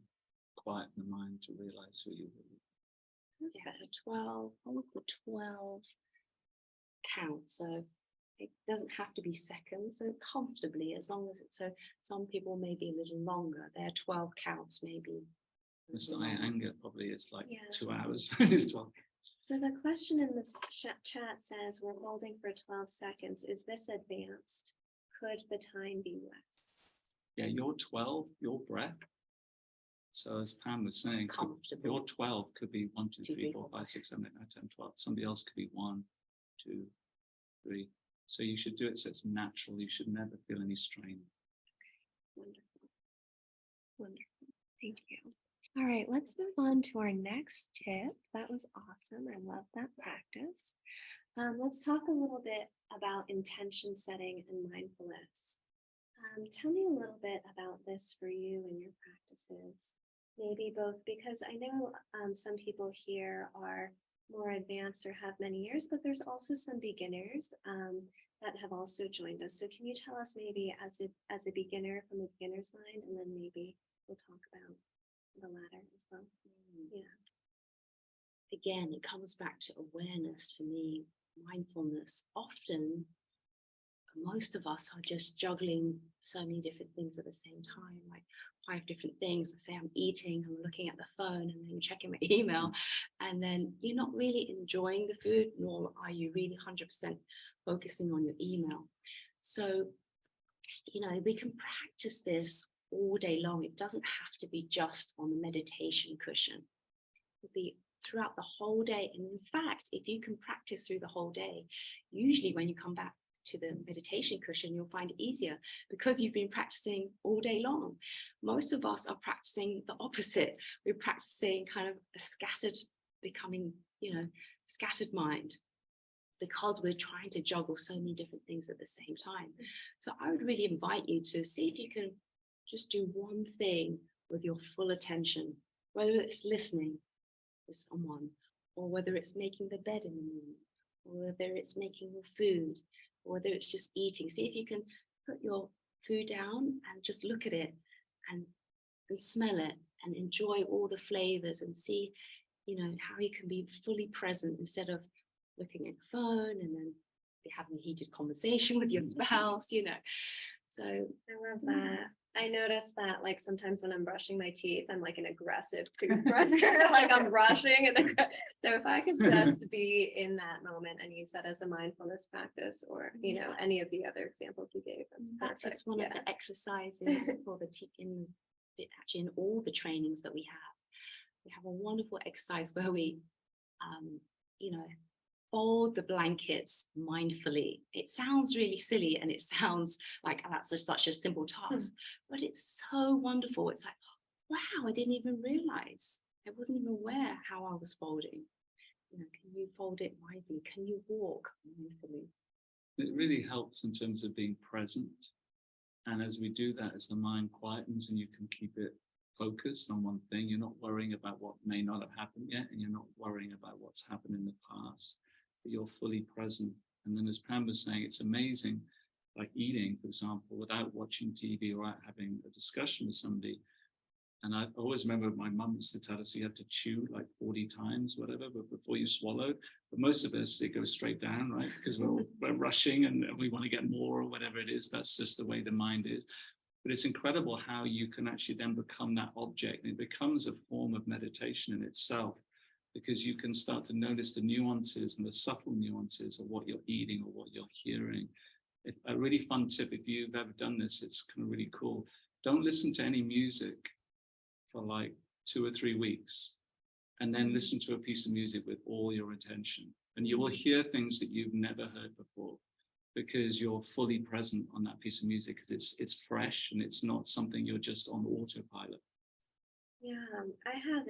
quiet the mind to realize who you really Yeah, 12, all of the 12 count. So it doesn't have to be seconds, so comfortably, as long as it's, so some people may be a little longer. Their 12 counts maybe. Mr. Iyengar probably is like Yeah. 2 hours when he's 12. So the question in this chat says, we're holding for 12 seconds. Is this advanced? Could the time be less? Yeah, your 12, your breath. So as Pam was saying, Comfortable. your 12 could be 1, 2, 2, 3, 4, 5, 6, 7, 8, 9, 10, 12. Somebody else could be 1, 2, 3. So you should do it so it's natural. You should never feel any strain. Wonderful. Wonderful. Thank you. All right, let's move on to our next tip. That was awesome. I love that practice. Let's talk a little bit about intention setting and mindfulness. Tell me a little bit about this for you and your practices. Maybe both, because I know some people here are more advanced or have many years, but there's also some beginners that have also joined us. So can you tell us maybe as a beginner, from a beginner's mind, and then maybe we'll talk about the latter as well. Yeah. Again, it comes back to awareness for me, mindfulness. Often, most of us are just juggling so many different things at the same time, like 5 different things. Say I'm eating, I'm looking at the phone, and then you're checking my email, and then you're not really enjoying the food, nor are you really 100% focusing on your email. So, we can practice this all day long. It doesn't have to be just on the meditation cushion. It could be throughout the whole day. And in fact, if you can practice through the whole day, usually when you come back to the meditation cushion, you'll find it easier because you've been practicing all day long. Most of us are practicing the opposite. We're practicing kind of a scattered mind, because we're trying to juggle so many different things at the same time. So I would really invite you to see if you can just do one thing with your full attention, whether it's listening to someone, or whether it's making the bed in the morning, or whether it's making your food, or whether it's just eating. See if you can put your food down and just look at it and smell it and enjoy all the flavors, and see, how you can be fully present instead of looking at your phone and then be having a heated conversation with your spouse, So I love that. I noticed that, like, sometimes when I'm brushing my teeth, I'm like an aggressive toothbrusher, like I'm brushing. So if I could just be in that moment and use that as a mindfulness practice, or, any of the other examples you gave, that's perfect. It's one of the exercises for actually in all the trainings that we have. We have a wonderful exercise where we, fold the blankets mindfully. It sounds really silly, and it sounds like that's just such a simple task, but it's so wonderful. It's like, wow, I didn't even realize. I wasn't even aware how I was folding. Can you fold it mindfully? Can you walk mindfully? It really helps in terms of being present And as we do that, as the mind quietens and you can keep it focused on one thing, you're not worrying about what may not have happened yet, and you're not worrying about what's happened in the past, but you're fully present. And then as Pam was saying, it's amazing, like eating, for example, without watching TV or without having a discussion with somebody. And I always remember my mum used to tell us you had to chew like 40 times, whatever, but before you swallowed. But most of us, it goes straight down, right? Because we're rushing and we want to get more or whatever it is. That's just the way the mind is. But it's incredible how you can actually then become that object. And it becomes a form of meditation in itself, because you can start to notice the nuances and the subtle nuances of what you're eating or what you're hearing. A really fun tip, if you've ever done this, it's kind of really cool. Don't listen to any music for like 2 or 3 weeks, and then listen to a piece of music with all your attention. And you will hear things that you've never heard before, because you're fully present on that piece of music, because it's fresh and it's not something you're just on autopilot. Yeah, I have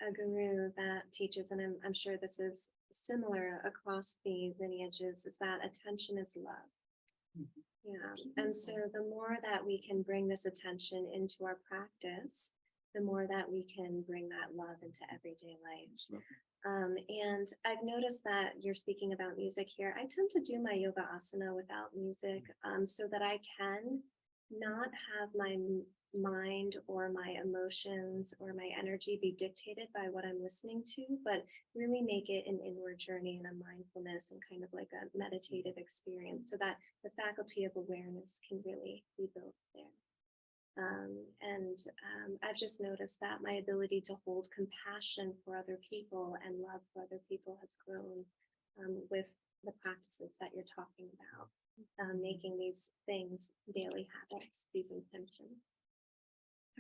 a guru that teaches, and I'm sure this is similar across the lineages, is that attention is love. Yeah, and so the more that we can bring this attention into our practice, the more that we can bring that love into everyday life. And I've noticed that you're speaking about music here. I tend to do my yoga asana without music, so that I can not have my mind or my emotions or my energy be dictated by what I'm listening to, but really make it an inward journey and a mindfulness and kind of like a meditative experience, so that the faculty of awareness can really be built there. I've just noticed that my ability to hold compassion for other people and love for other people has grown with the practices that you're talking about, making these things daily habits, these intentions.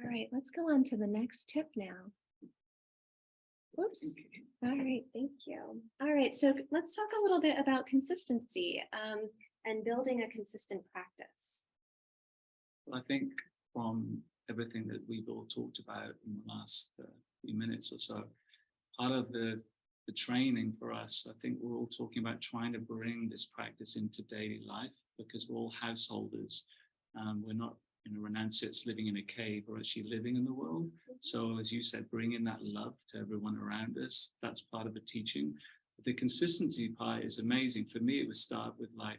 All right, let's go on to the next tip now. Whoops. All right, thank you. All right, so let's talk a little bit about consistency and building a consistent practice. Well, I think from everything that we've all talked about in the last few minutes or so, part of the training for us, I think we're all talking about trying to bring this practice into daily life, because we're all householders. We're not, renunciates living in a cave, we're actually living in the world. So as you said, bringing that love to everyone around us, that's part of the teaching. But the consistency part is amazing. For me, it would start with like,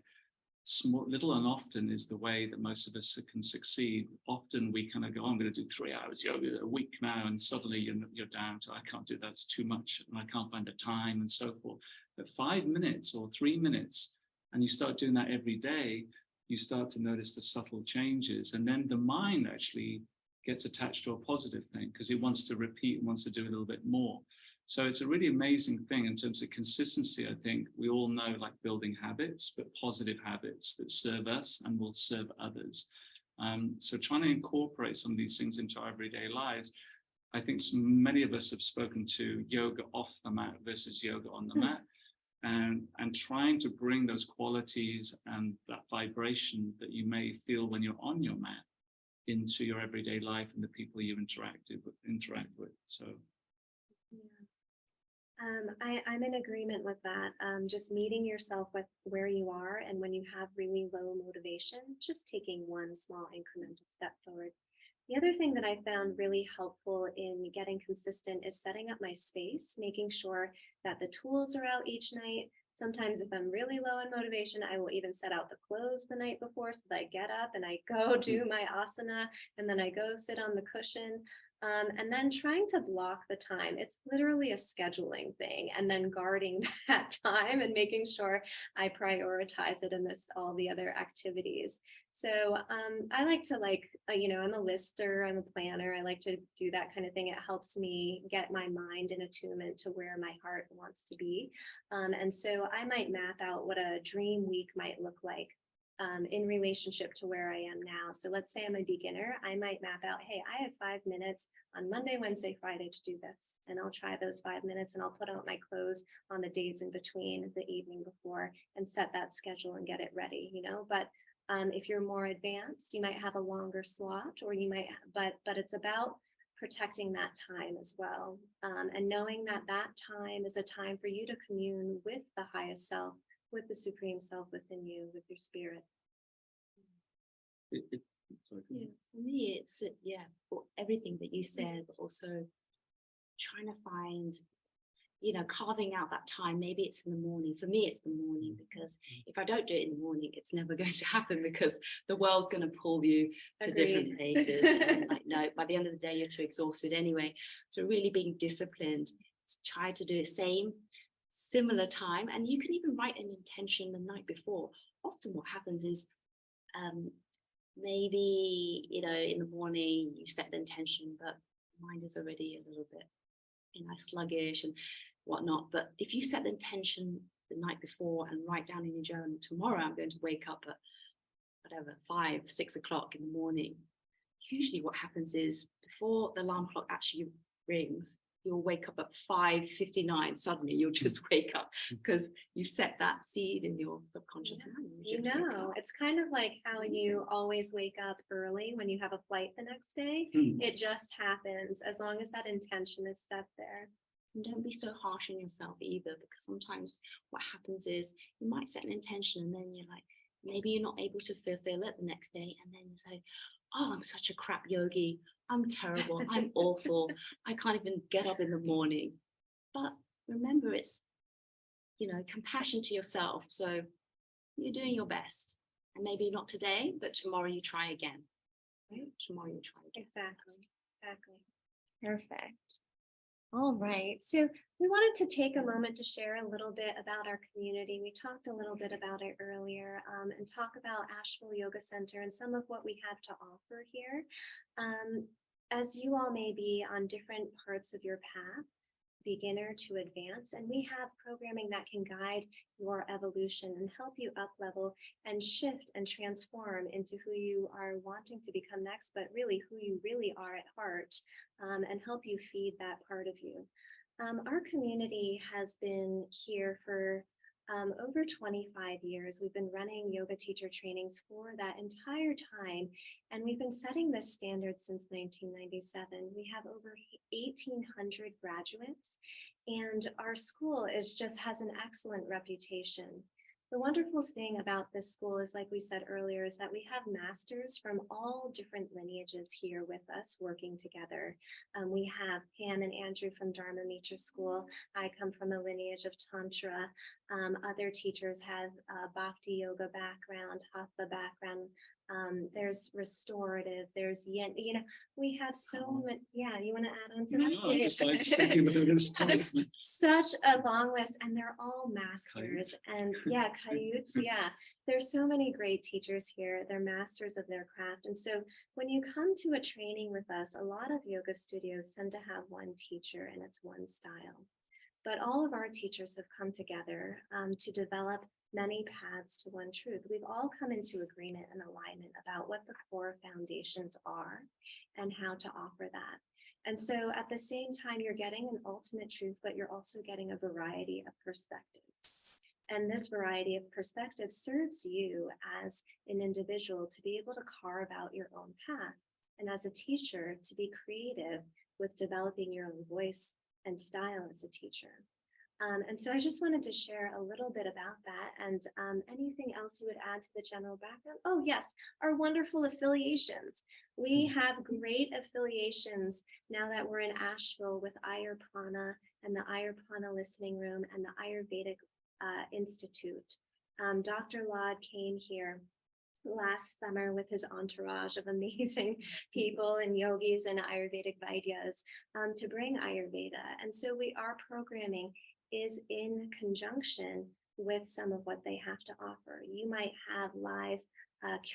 small, little and often is the way that most of us can succeed. Often we kind of go, I'm going to do 3 hours yoga a week now, and suddenly you're down to, I can't do that, it's too much, and I can't find the time, and so forth. But 5 minutes or 3 minutes, and you start doing that every day, you start to notice the subtle changes, and then the mind actually gets attached to a positive thing, because it wants to repeat and wants to do a little bit more. So it's a really amazing thing in terms of consistency. I think we all know, like, building habits, but positive habits that serve us and will serve others. So trying to incorporate some of these things into our everyday lives. I think many of us have spoken to yoga off the mat versus yoga on the mat, and trying to bring those qualities and that vibration that you may feel when you're on your mat into your everyday life and the people you interact with. So. Yeah. I'm in agreement with that. Just meeting yourself with where you are, and when you have really low motivation, just taking one small incremental step forward. The other thing that I found really helpful in getting consistent is setting up my space, making sure that the tools are out each night. Sometimes if I'm really low in motivation, I will even set out the clothes the night before, so that I get up and I go do my asana, and then I go sit on the cushion. And then trying to block the time. It's literally a scheduling thing, and then guarding that time and making sure I prioritize it amidst all the other activities. So I like to I'm a lister, I'm a planner. I like to do that kind of thing. It helps me get my mind in attunement to where my heart wants to be. And so I might map out what a dream week might look like in relationship to where I am now. So let's say I'm a beginner, I might map out, hey, I have 5 minutes on Monday, Wednesday, Friday to do this. And I'll try those 5 minutes, and I'll put out my clothes on the days in between, the evening before, and set that schedule and get it ready, But if you're more advanced, you might have a longer slot, or you might, but it's about protecting that time as well. And knowing that that time is a time for you to commune with the highest self, with the supreme self within you, with your spirit. Sorry. Yeah, for me, it's everything that you said, but also trying to find, carving out that time. Maybe it's in the morning. For me, it's the morning, because if I don't do it in the morning, it's never going to happen, because the world's going to pull you to different places. And no, by the end of the day, you're too exhausted anyway. So really being disciplined, try to do the similar time. And you can even write an intention the night before. Often what happens is maybe, in the morning you set the intention, but mind is already a little bit, sluggish and whatnot. But if you set the intention the night before and write down in your journal, tomorrow I'm going to wake up at whatever, 5, 6 o'clock in the morning. Usually what happens is, before the alarm clock actually rings, you'll wake up at 5:59. Suddenly you'll just wake up, because you've set that seed in your subconscious mind. It's kind of like how you always wake up early when you have a flight the next day. It just happens, as long as that intention is set there. And don't be so harsh on yourself either, because sometimes what happens is you might set an intention and then you're like, maybe you're not able to fulfill it the next day, and then you say, oh, I'm such a crap yogi, I'm terrible, I'm awful, I can't even get up in the morning. But remember, it's compassion to yourself. So you're doing your best, and maybe not today, but tomorrow you try again. Right? Tomorrow you try again. Exactly. Perfect. All right. So we wanted to take a moment to share a little bit about our community. We talked a little bit about it earlier, and talk about Asheville Yoga Center and some of what we have to offer here. As you all may be on different parts of your path, beginner to advanced, and we have programming that can guide your evolution and help you up level and shift and transform into who you are wanting to become next, but really who you really are at heart, and help you feed that part of you. Our community has been here for over 25 years. We've been running yoga teacher trainings for that entire time, and we've been setting this standard since 1997. We have over 1,800 graduates, and our school has an excellent reputation. The wonderful thing about this school is, like we said earlier, is that we have masters from all different lineages here with us working together. We have Pam and Andrew from Dharma Mitra School. I come from a lineage of Tantra. Other teachers have Bhakti Yoga background, Hatha background. There's restorative, there's yin, we have so much. Yeah, you want to add on to that? No, I'm just thinking about this. There's such a long list, and they're all masters. And Kayut, there's so many great teachers here. They're masters of their craft. And so when you come to a training with us, a lot of yoga studios tend to have one teacher and it's one style. But all of our teachers have come together to develop many paths to one truth. We've all come into agreement and alignment about what the core foundations are and how to offer that. And so at the same time, you're getting an ultimate truth, but you're also getting a variety of perspectives. And this variety of perspectives serves you as an individual to be able to carve out your own path. And as a teacher, to be creative with developing your own voice and style as a teacher. And so I just wanted to share a little bit about that, and anything else you would add to the general background. Oh yes, our wonderful affiliations. We have great affiliations now that we're in Asheville with Ayurprana and the Ayurprana Listening Room and the Ayurvedic Institute. Dr. Lod came here last summer with his entourage of amazing people and yogis and Ayurvedic Vaidyas to bring Ayurveda. And so our programming is in conjunction with some of what they have to offer. You might have live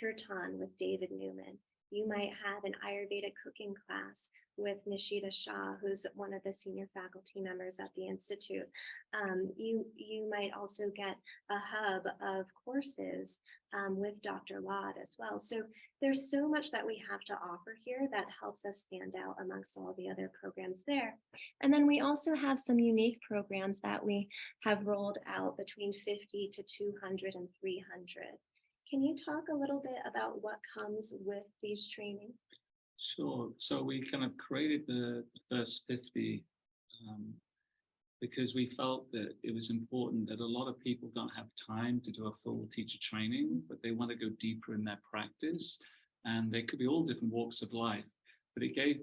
kirtan with David Newman. You might have an Ayurvedic cooking class with Nishita Shah, who's one of the senior faculty members at the Institute. You might also get a hub of courses with Dr. Lod as well. So there's so much that we have to offer here that helps us stand out amongst all the other programs there. And then we also have some unique programs that we have rolled out between 50 to 200 and 300. Can you talk a little bit about what comes with these trainings? Sure. So we kind of created the first 50 because we felt that it was important that a lot of people don't have time to do a full teacher training, but they want to go deeper in their practice. and they could be all different walks of life. But it gave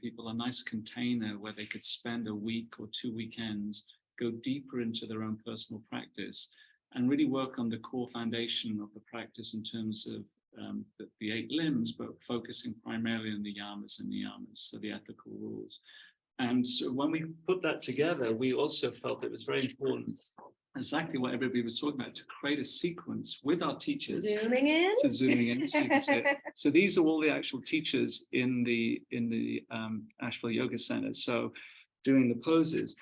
people a nice container where they could spend a week or 2 weekends, go deeper into their own personal practice, and really work on the core foundation of the practice in terms of the 8 limbs, but focusing primarily on the yamas and niyamas, so the ethical rules. And so when we put that together, we also felt it was very important, exactly what everybody was talking about, to create a sequence with our teachers. Zooming in. So zooming in, so you can see it. So these are all the actual teachers in the Asheville Yoga Center. So doing the poses.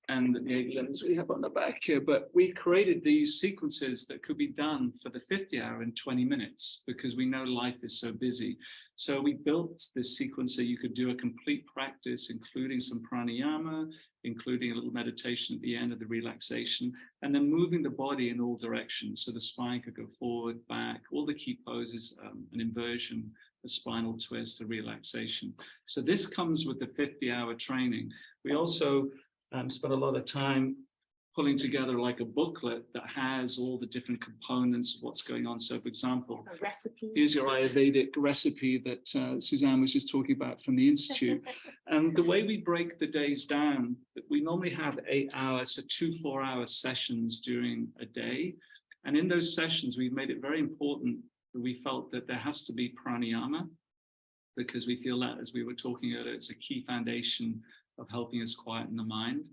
And the 8 limbs we have on the back here, but we created these sequences that could be done for the 50 hour in 20 minutes because we know life is so busy. So we built this sequence so you could do a complete practice, including some pranayama, including a little meditation at the end of the relaxation, and then moving the body in all directions. So the spine could go forward, back, all the key poses, an inversion, a spinal twist, a relaxation. So this comes with the 50-hour training. We also spent a lot of time pulling together like a booklet that has all the different components of what's going on. So for example, A recipe. here's your Ayurvedic recipe that Suzanne was just talking about from the Institute. And the way we break the days down, we normally have 8 hours, so 2 4-hour sessions during a day. And in those sessions, we've made it very important that we felt that there has to be pranayama, because we feel that, as we were talking earlier, it's a key foundation of helping us quieten the mind.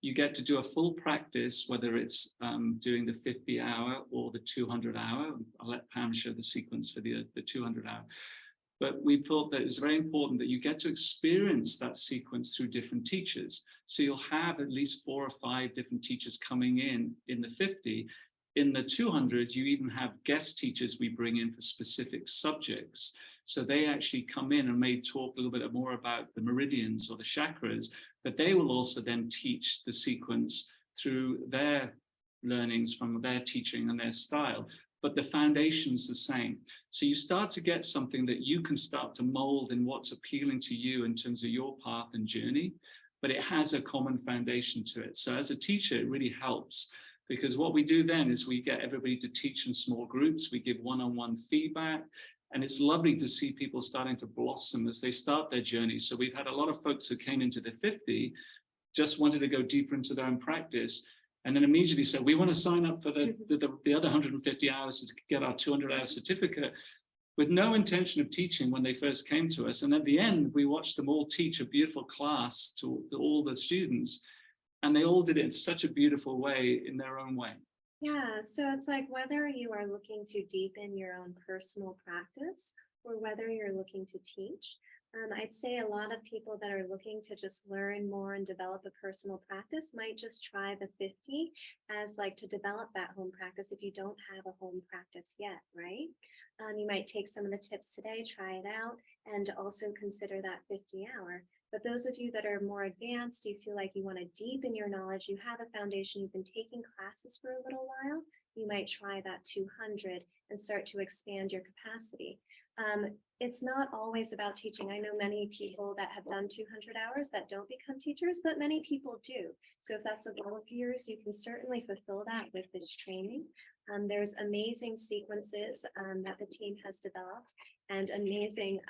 You get to do a full practice, whether it's doing the 50-hour or the 200-hour. I'll let Pam show the sequence for the 200-hour. But we thought that it was very important that you get to experience that sequence through different teachers. So you'll have at least 4 or 5 different teachers coming in the 50. In the 200, you even have guest teachers we bring in for specific subjects. So they actually come in and may talk a little bit more about the meridians or the chakras, but they will also then teach the sequence through their learnings from their teaching and their style. But the foundation's the same. So you start to get something that you can start to mold in what's appealing to you in terms of your path and journey, but it has a common foundation to it. So as a teacher, it really helps, because what we do then is we get everybody to teach in small groups. We give one-on-one feedback. And it's lovely to see people starting to blossom as they start their journey. So we've had a lot of folks who came into the 50, just wanted to go deeper into their own practice, and then immediately said, we want to sign up for the other 150 hours to get our 200-hour certificate, with no intention of teaching when they first came to us. And at the end, we watched them all teach a beautiful class to all the students, and they all did it in such a beautiful way in their own way. Yeah, so it's like whether you are looking to deepen your own personal practice or whether you're looking to teach, I'd say a lot of people that are looking to just learn more and develop a personal practice might just try the 50 as like to develop that home practice if you don't have a home practice yet, right? You might take some of the tips today, try it out, and also consider that 50-hour. But those of you that are more advanced, you feel like you want to deepen your knowledge, you have a foundation, you've been taking classes for a little while, you might try that 200 and start to expand your capacity. It's not always about teaching. I know many people that have done 200 hours that don't become teachers, but many people do. So if that's a goal of yours, you can certainly fulfill that with this training. There's amazing sequences that the team has developed and amazing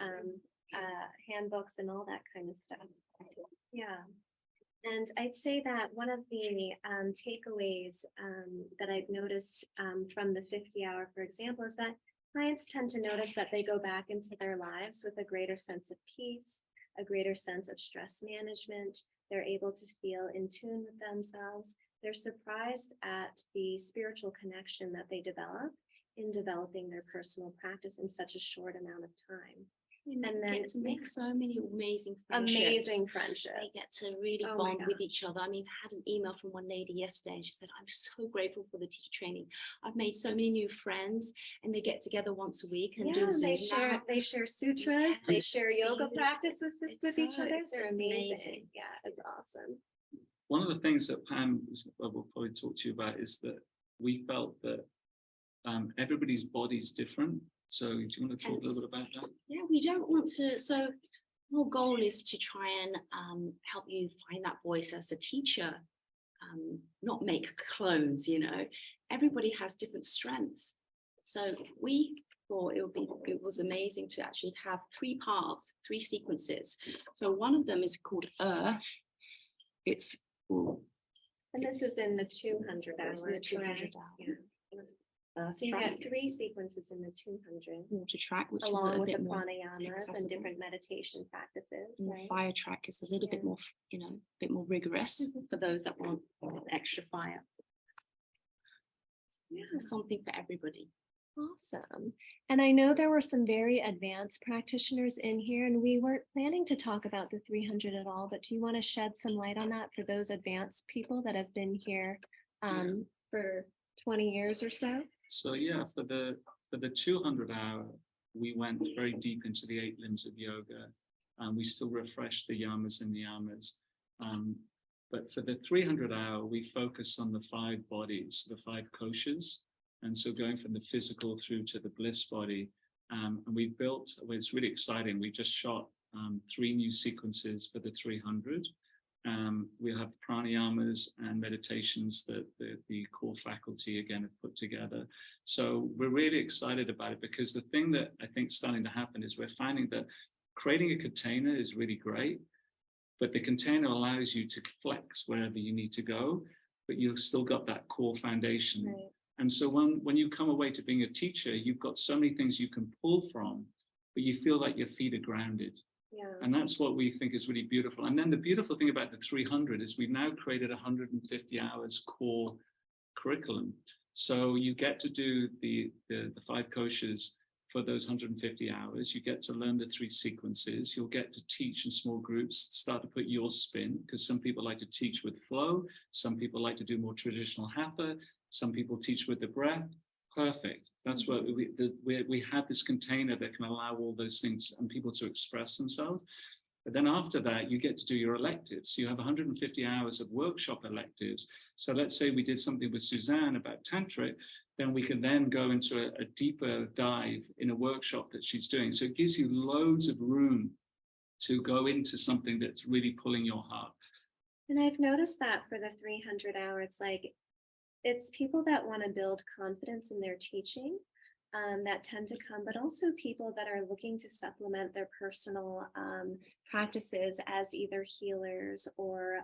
handbooks and all that kind of stuff. Yeah. And I'd say that one of the takeaways that I've noticed from the 50-hour, for example, is that clients tend to notice that they go back into their lives with a greater sense of peace, a greater sense of stress management. They're able to feel in tune with themselves. They're surprised at the spiritual connection that they develop in developing their personal practice in such a short amount of time. And then get to make so many amazing friendships. Amazing friendships. They get to really bond with each other. I mean, I had an email from one lady yesterday, and she said, I'm so grateful for the teacher training. I've made so many new friends, and they get together once a week and do they share sutras, they share yoga practice with each other. They're amazing. Yeah, it's awesome. One of the things that Pam will probably talk to you about is that we felt that everybody's body's different. So do you want to talk a little bit about that? Yeah, we don't want to. So our goal is to try and help you find that voice as a teacher, not make clones, you know. Everybody has different strengths. So we thought it was amazing to actually have 3 paths, 3 sequences. So one of them is called Earth. It's And this is in the 200 hour. It's in the 200 correct? hour. Yeah. Earth So you track, got 3 sequences in the 200, water track, which along is a with the bit more pranayamas and accessible. different meditation practices, And the right? fire track is a little bit Yeah. more, a bit more rigorous for those that want extra fire. Yeah, something for everybody. Awesome. And I know there were some very advanced practitioners in here, and we weren't planning to talk about the 300 at all, but do you want to shed some light on that for those advanced people that have been here for 20 years or so? So yeah, for the 200 hour, we went very deep into the 8 limbs of yoga. We still refreshed the yamas and niyamas. But for the 300 hour, we focused on the 5 bodies, the 5 koshas. And so going from the physical through to the bliss body. And we built, it's really exciting. We just shot 3 new sequences for the 300. We have pranayamas and meditations that the core faculty again have put together. So we're really excited about it, because the thing that I think is starting to happen is we're finding that creating a container is really great, but the container allows you to flex wherever you need to go, but you've still got that core foundation. Right. And so when you come away to being a teacher, you've got so many things you can pull from, but you feel like your feet are grounded. Yeah. And that's what we think is really beautiful. And then the beautiful thing about the 300 is we've now created 150 hours core curriculum. So you get to do the 5 koshas for those 150 hours. You get to learn the 3 sequences. You'll get to teach in small groups, start to put your spin, because some people like to teach with flow. Some people like to do more traditional hatha. Some people teach with the breath. Perfect. That's what we have, this container that can allow all those things and people to express themselves. But then after that, you get to do your electives. You have 150 hours of workshop electives. So let's say we did something with Suzanne about tantric, then we can then go into a deeper dive in a workshop that she's doing. So it gives you loads of room to go into something that's really pulling your heart. And I've noticed that for the 300 hour, it's people that want to build confidence in their teaching that tend to come, but also people that are looking to supplement their personal practices as either healers or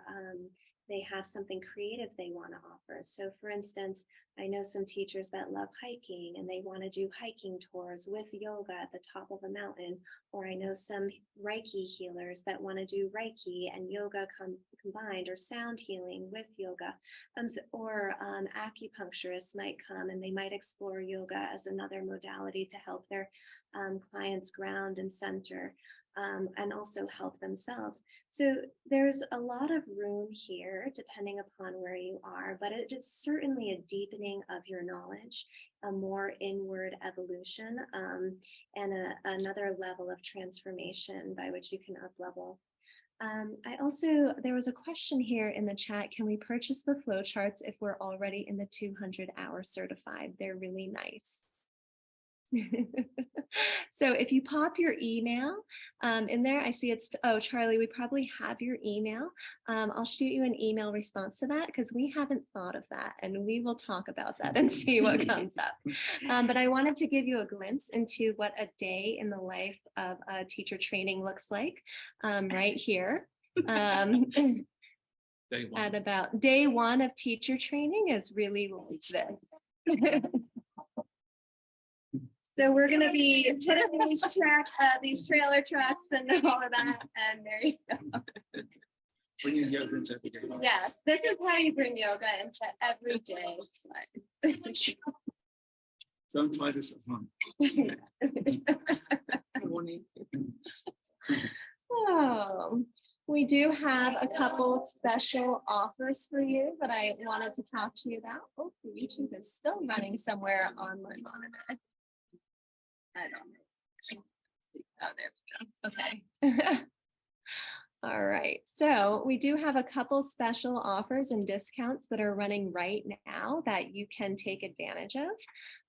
they have something creative they want to offer. So for instance, I know some teachers that love hiking and they want to do hiking tours with yoga at the top of a mountain, or I know some Reiki healers that want to do Reiki and yoga combined, or sound healing with yoga, or acupuncturists might come and they might explore yoga as another modality to help their clients ground and center. And also help themselves. So there's a lot of room here, depending upon where you are, but it is certainly a deepening of your knowledge, a more inward evolution, and another level of transformation by which you can up-level. There was a question here in the chat. Can we purchase the flowcharts if we're already in the 200 hour certified? They're really nice. So if you pop your email in there, I see Charlie, we probably have your email. I'll shoot you an email response to that, because we haven't thought of that, and we will talk about that and see what comes up. But I wanted to give you a glimpse into what a day in the life of a teacher training looks like right here. At about day 1 of teacher training is really like this. So we're going to be putting these trailer tracks and all of that, and there you go. Bringing yoga into every day. Yes, this is how you bring yoga into everyday life. Don't try this at home. Oh, we do have a couple special offers for you that I wanted to talk to you about. Oh, YouTube is still running somewhere on my monitor. I don't know. Oh, there we go. Okay. All right. So we do have a couple special offers and discounts that are running right now that you can take advantage of.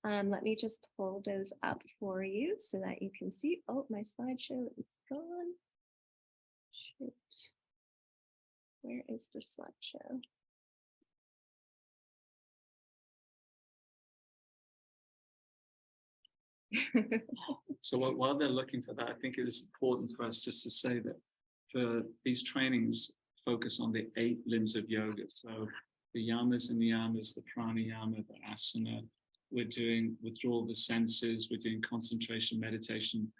Let me just pull those up for you so that you can see. Oh, my slideshow is gone. Shoot. Where is the slideshow? So while they're looking for that, I think it is important for us just to say that for these trainings, focus on the 8 limbs of yoga. So the yamas and niyamas, the pranayama, the asana. We're doing withdrawal of the senses. We're doing concentration, meditation,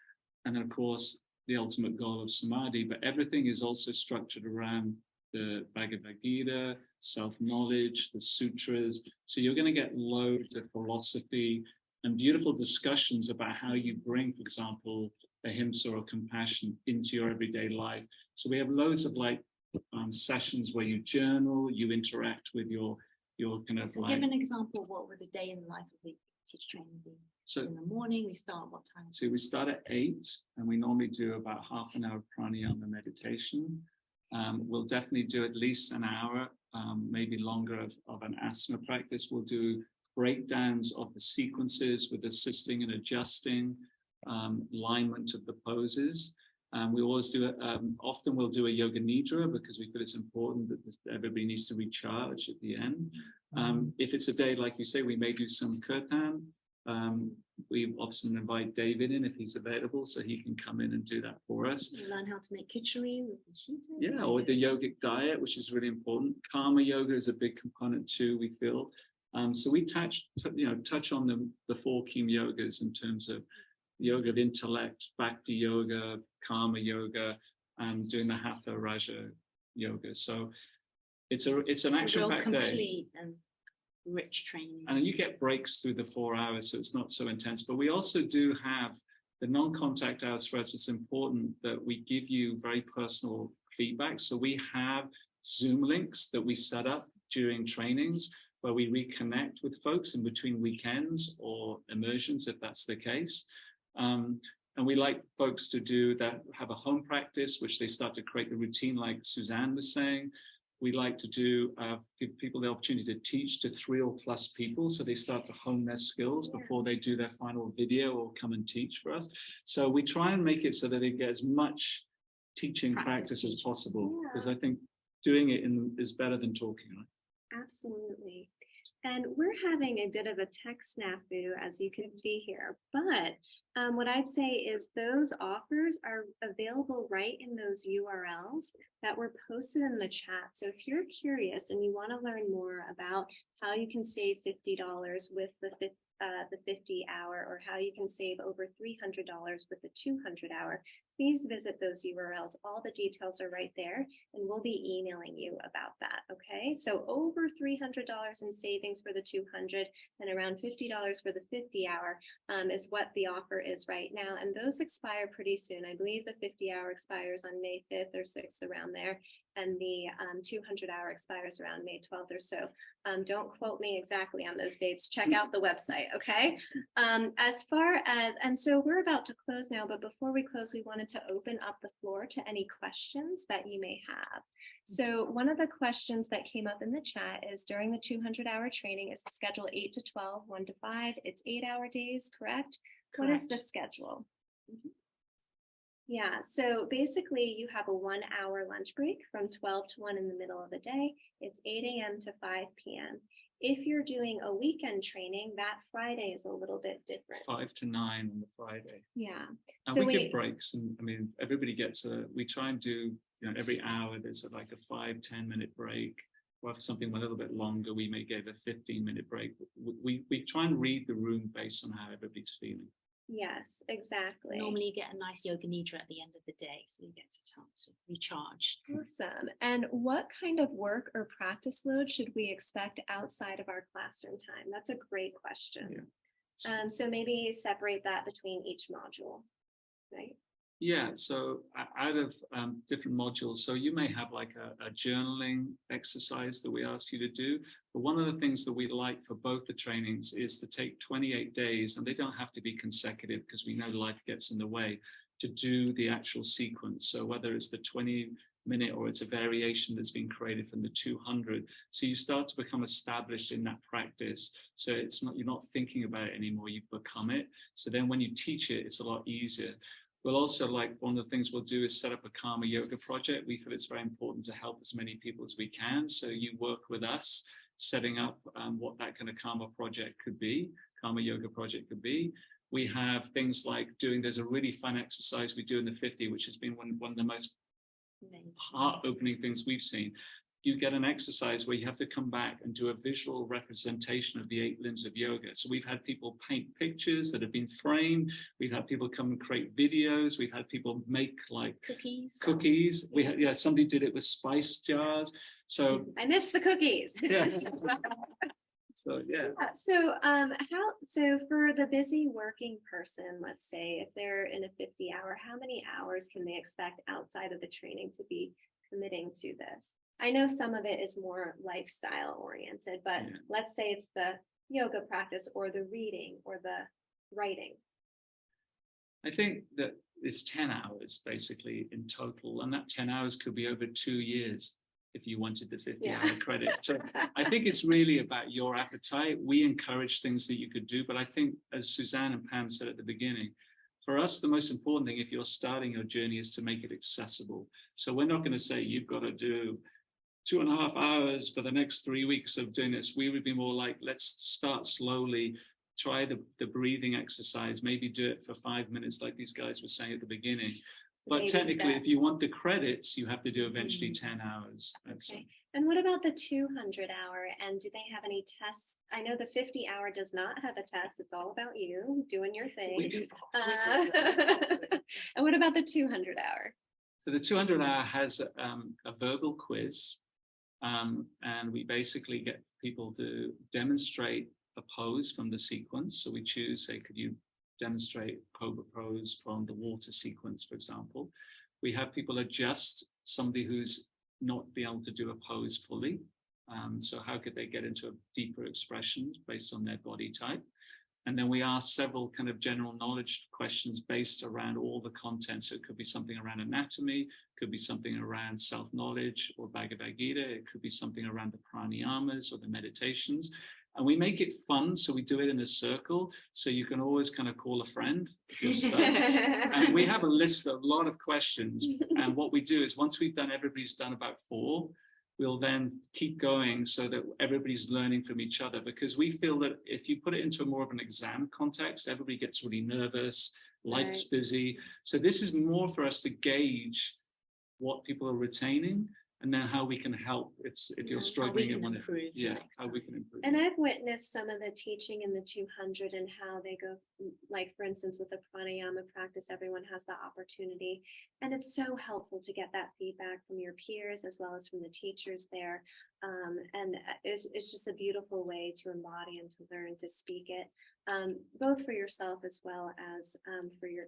and of course the ultimate goal of samadhi. But everything is also structured around the Bhagavad Gita, self-knowledge, the sutras. So you're going to get loads of philosophy and beautiful discussions about how you bring, for example, ahimsa or compassion into your everyday life. So we have loads of like sessions where you journal, you interact with your kind of So like. give an example, what would a day in the life of a teacher training be? So In the morning, we start what time? So we start at 8 and we normally do about half an hour of pranayama meditation. We'll definitely do at least an hour, maybe longer of an asana practice. We'll do breakdowns of the sequences with assisting and adjusting, alignment of the poses. We always do it, often we'll do a yoga nidra because we feel it's important that everybody needs to recharge at the end. If it's a day, like you say, we may do some kirtan. We often invite David in if he's available, so he can come in and do that for us. You learn how to make khichdi with the shita. Yeah, or the yogic diet, which is really important. Karma yoga is a big component too, we feel. So we touch on the 4 key yogas in terms of yoga of intellect, bhakti yoga, karma yoga, and doing the hatha raja yoga. So it's an action-packed day. Complete and rich training. And you get breaks through the 4 hours, so it's not so intense. But we also do have the non-contact hours. For us, it's important that we give you very personal feedback. So we have Zoom links that we set up during trainings where we reconnect with folks in between weekends or immersions, if that's the case. And we like folks to do that, have a home practice, which they start to create the routine, like Suzanne was saying. We like to give people the opportunity to teach to 3 or plus people, so they start to hone their skills before they do their final video or come and teach for us. So we try and make it so that they get as much teaching practice as possible, because I think doing it is better than talking, right? Absolutely. And we're having a bit of a tech snafu, as you can see here, but what I'd say is those offers are available right in those URLs that were posted in the chat. So if you're curious and you want to learn more about how you can save $50 with the 50 hour, or how you can save over $300 with the 200 hour, please visit those URLs. All the details are right there, and we'll be emailing you about that. Okay, so over $300 in savings for the 200 and around $50 for the 50 hour is what the offer is right now. And those expire pretty soon. I believe the 50 hour expires on May 5th or 6th, around there. And the 200 hour expires around May 12th or so. Don't quote me exactly on those dates. Check out the website, okay? As far as, and so we're about to close now, but before we close, we wanted to open up the floor to any questions that you may have. So one of the questions that came up in the chat is, during the 200 hour training, is the schedule 8 to 12, 1 to 5? It's 8 hour days, correct? What is the schedule? Yeah, so basically you have a 1 hour lunch break from 12 to 1 in the middle of the day. It's 8 a.m. to 5 p.m. If you're doing a weekend training, that Friday is a little bit different. 5 to 9 on the Friday. Yeah. And so we give breaks, and I mean, everybody gets we try and do, every hour there's like a 5-10 minute break. Or if something a little bit longer, we may give a 15-minute break. We try and read the room based on how everybody's feeling. Yes, exactly. Normally you get a nice yoga nidra at the end of the day, so you get a chance to recharge. Awesome. And what kind of work or practice load should we expect outside of our classroom time? That's a great question. Yeah. So maybe separate that between each module, right? Yeah, so out of different modules, so you may have like a journaling exercise that we ask you to do. But one of the things that we like for both the trainings is to take 28 days, and they don't have to be consecutive because we know life gets in the way, to do the actual sequence. So whether it's the 20-minute or it's a variation that's been created from the 200. So you start to become established in that practice. So it's not, you're not thinking about it anymore, you've become it. So then when you teach it, it's a lot easier. We'll also, like, one of the things we'll do is set up a karma yoga project. We feel it's very important to help as many people as we can. So you work with us, setting up what that kind of karma project could be, karma yoga project could be. We have things like there's a really fun exercise we do in the 50, which has been one of the most heart-opening things we've seen. You get an exercise where you have to come back and do a visual representation of the 8 limbs of yoga. So we've had people paint pictures that have been framed. We've had people come and create videos. We've had people make like cookies. We had, somebody did it with spice jars. So I miss the cookies. yeah. So yeah. So for the busy working person, let's say if they're in a 50-hour, how many hours can they expect outside of the training to be committing to this? I know some of it is more lifestyle oriented, but let's say it's the yoga practice or the reading or the writing. I think that it's 10 hours basically in total, and that 10 hours could be over 2 years if you wanted the 50-hour credit. So I think it's really about your appetite. We encourage things that you could do, but I think, as Suzanne and Pam said at the beginning, for us, the most important thing, if you're starting your journey, is to make it accessible. So we're not going to say you've got to do 2.5 hours for the next 3 weeks of doing this. We would be more like, let's start slowly, try the breathing exercise, maybe do it for 5 minutes like these guys were saying at the beginning. But technically, if you want the credits, you have to do eventually 10 hours. Okay. And what about the 200-hour? And do they have any tests? I know the 50-hour does not have a test. It's all about you doing your thing. We do. And what about the 200-hour? So the 200-hour has a verbal quiz. And we basically get people to demonstrate a pose from the sequence. So we choose, say, could you demonstrate cobra pose from the water sequence, for example. We have people adjust somebody who's not be able to do a pose fully. So how could they get into a deeper expression based on their body type? And then we ask several kind of general knowledge questions based around all the content. So it could be something around anatomy, could be something around self-knowledge or Bhagavad Gita, it could be something around the pranayamas or the meditations. And we make it fun, so we do it in a circle, so you can always kind of call a friend if you're stuck. And we have a list of a lot of questions. And what we do is once we've done, everybody's done about 4, we'll then keep going so that everybody's learning from each other, because we feel that if you put it into more of an exam context, everybody gets really nervous, life's busy. So this is more for us to gauge what people are retaining, and then how we can help if you're struggling and want to improve. Yeah, how we can improve. And I've witnessed some of the teaching in the 200 and how they go, like for instance, with the pranayama practice, everyone has the opportunity. And it's so helpful to get that feedback from your peers as well as from the teachers there. And it's just a beautiful way to embody and to learn to speak it, both for yourself as well as for your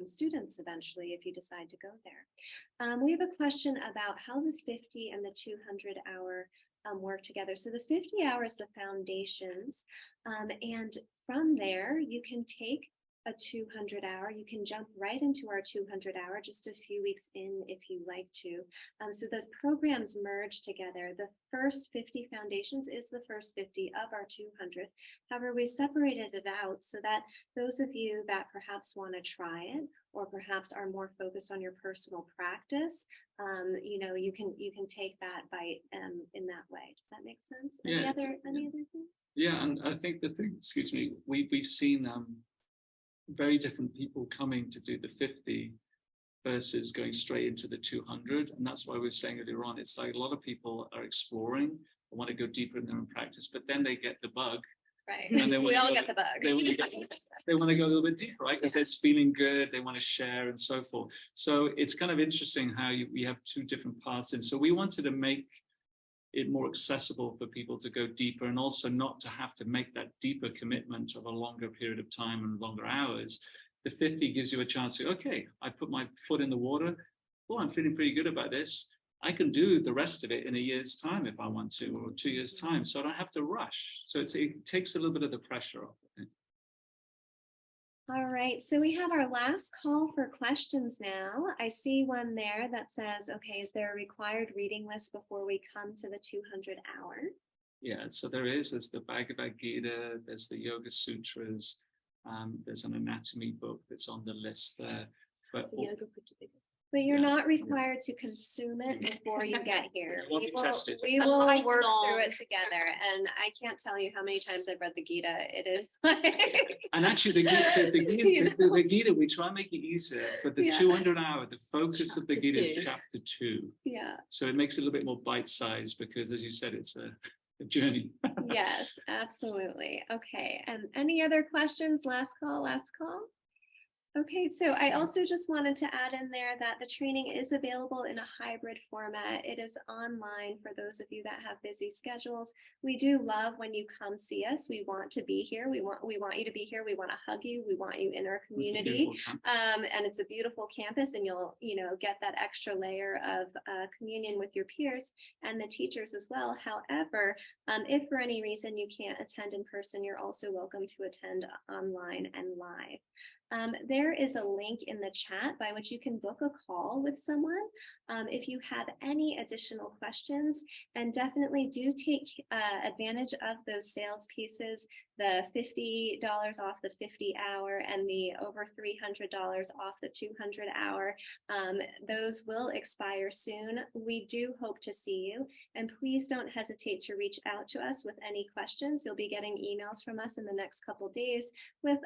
students eventually, if you decide to go there. We have a question about how the 50 and the 200-hour work together. So the 50 hours, the foundations, and from there you can take a 200-hour. You can jump right into our 200-hour just a few weeks in if you like to. So the programs merge together. The first 50 foundations is the first 50 of our 200. However, we separated it out so that those of you that perhaps want to try it, or perhaps are more focused on your personal practice, you can take that bite in that way. Does that make sense? Any other things? Yeah, and I think the thing, excuse me, we've seen very different people coming to do the 50 versus going straight into the 200. And that's why we were saying earlier on, it's like a lot of people are exploring and want to go deeper in their own practice, but then they get the bug. Right. And We all get the bug. They want to go a little bit deeper, right? Because they're feeling good, they want to share and so forth. So it's kind of interesting how we have 2 different paths in. So we wanted to make it more accessible for people to go deeper, and also not to have to make that deeper commitment of a longer period of time and longer hours. The 50 gives you a chance to, okay, I put my foot in the water. Oh, I'm feeling pretty good about this. I can do the rest of it in a year's time if I want to, or 2 years' time. So I don't have to rush. So it takes a little bit of the pressure off, I think. All right, so we have our last call for questions now. I see one there that says, okay, is there a required reading list before we come to the 200-hour? Yeah, so there's the Bhagavad Gita, there's the Yoga Sutras, there's an anatomy book that's on the list there. But The Yoga Pradipika. But you're Yeah, not required to consume it before you get here. It won't be tested. We A will lifelong- work through it together. And I can't tell you how many times I've read the Gita. It is like, And actually, the Gita, we try and make it easier. For the Yeah. 200-hour, the focus of the Chapter Gita is two. chapter 2. yeah, So it makes it a little bit more bite-sized because, as you said, it's a journey. yes, absolutely. Okay. And any other questions? Last call, last call. Okay, so I also just wanted to add in there that the training is available in a hybrid format. It is online for those of you that have busy schedules. We do love when you come see us. We want to be here. We want you to be here. We want to hug you. We want you in our It's a community. beautiful camp. And it's a beautiful campus, and you'll get that extra layer of communion with your peers and the teachers as well. However, if for any reason you can't attend in person, you're also welcome to attend online and live. There is a link in the chat by which you can book a call with someone if you have any additional questions, and definitely do take advantage of those sales pieces, the $50 off the 50-hour and the over $300 off the 200-hour. Those will expire soon. We do hope to see you, and please don't hesitate to reach out to us with any questions. You'll be getting emails from us in the next couple days with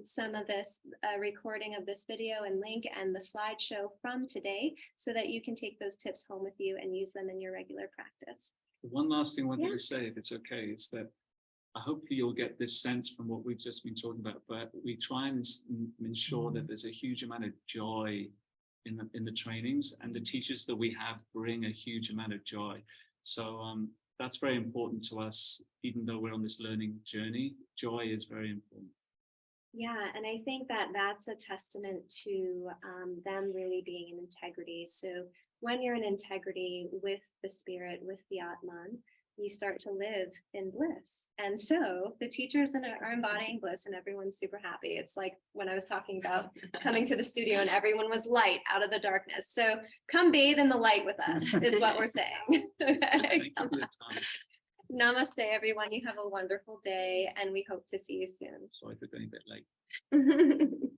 some of this recording of this video and link and the slideshow from today, so that you can take those tips home with you and use them in your regular practice. One last thing I wanted Yeah. to say, if it's okay, is that I hope that you'll get this sense from what we've just been talking about, but we try and ensure that there's a huge amount of joy in the trainings, and the teachers that we have bring a huge amount of joy. So that's very important to us, even though we're on this learning journey. Joy is very important. Yeah, and I think that that's a testament to them really being in integrity. So when you're in integrity with the spirit, with the Atman, you start to live in bliss. And so the teachers are embodying bliss, and everyone's super happy. It's like when I was talking about coming to the studio and everyone was light out of the darkness. So come bathe in the light with us is what we're saying. Thank you for the time. Namaste, everyone. You have a wonderful day, and we hope to see you soon. Sorry for going a bit late.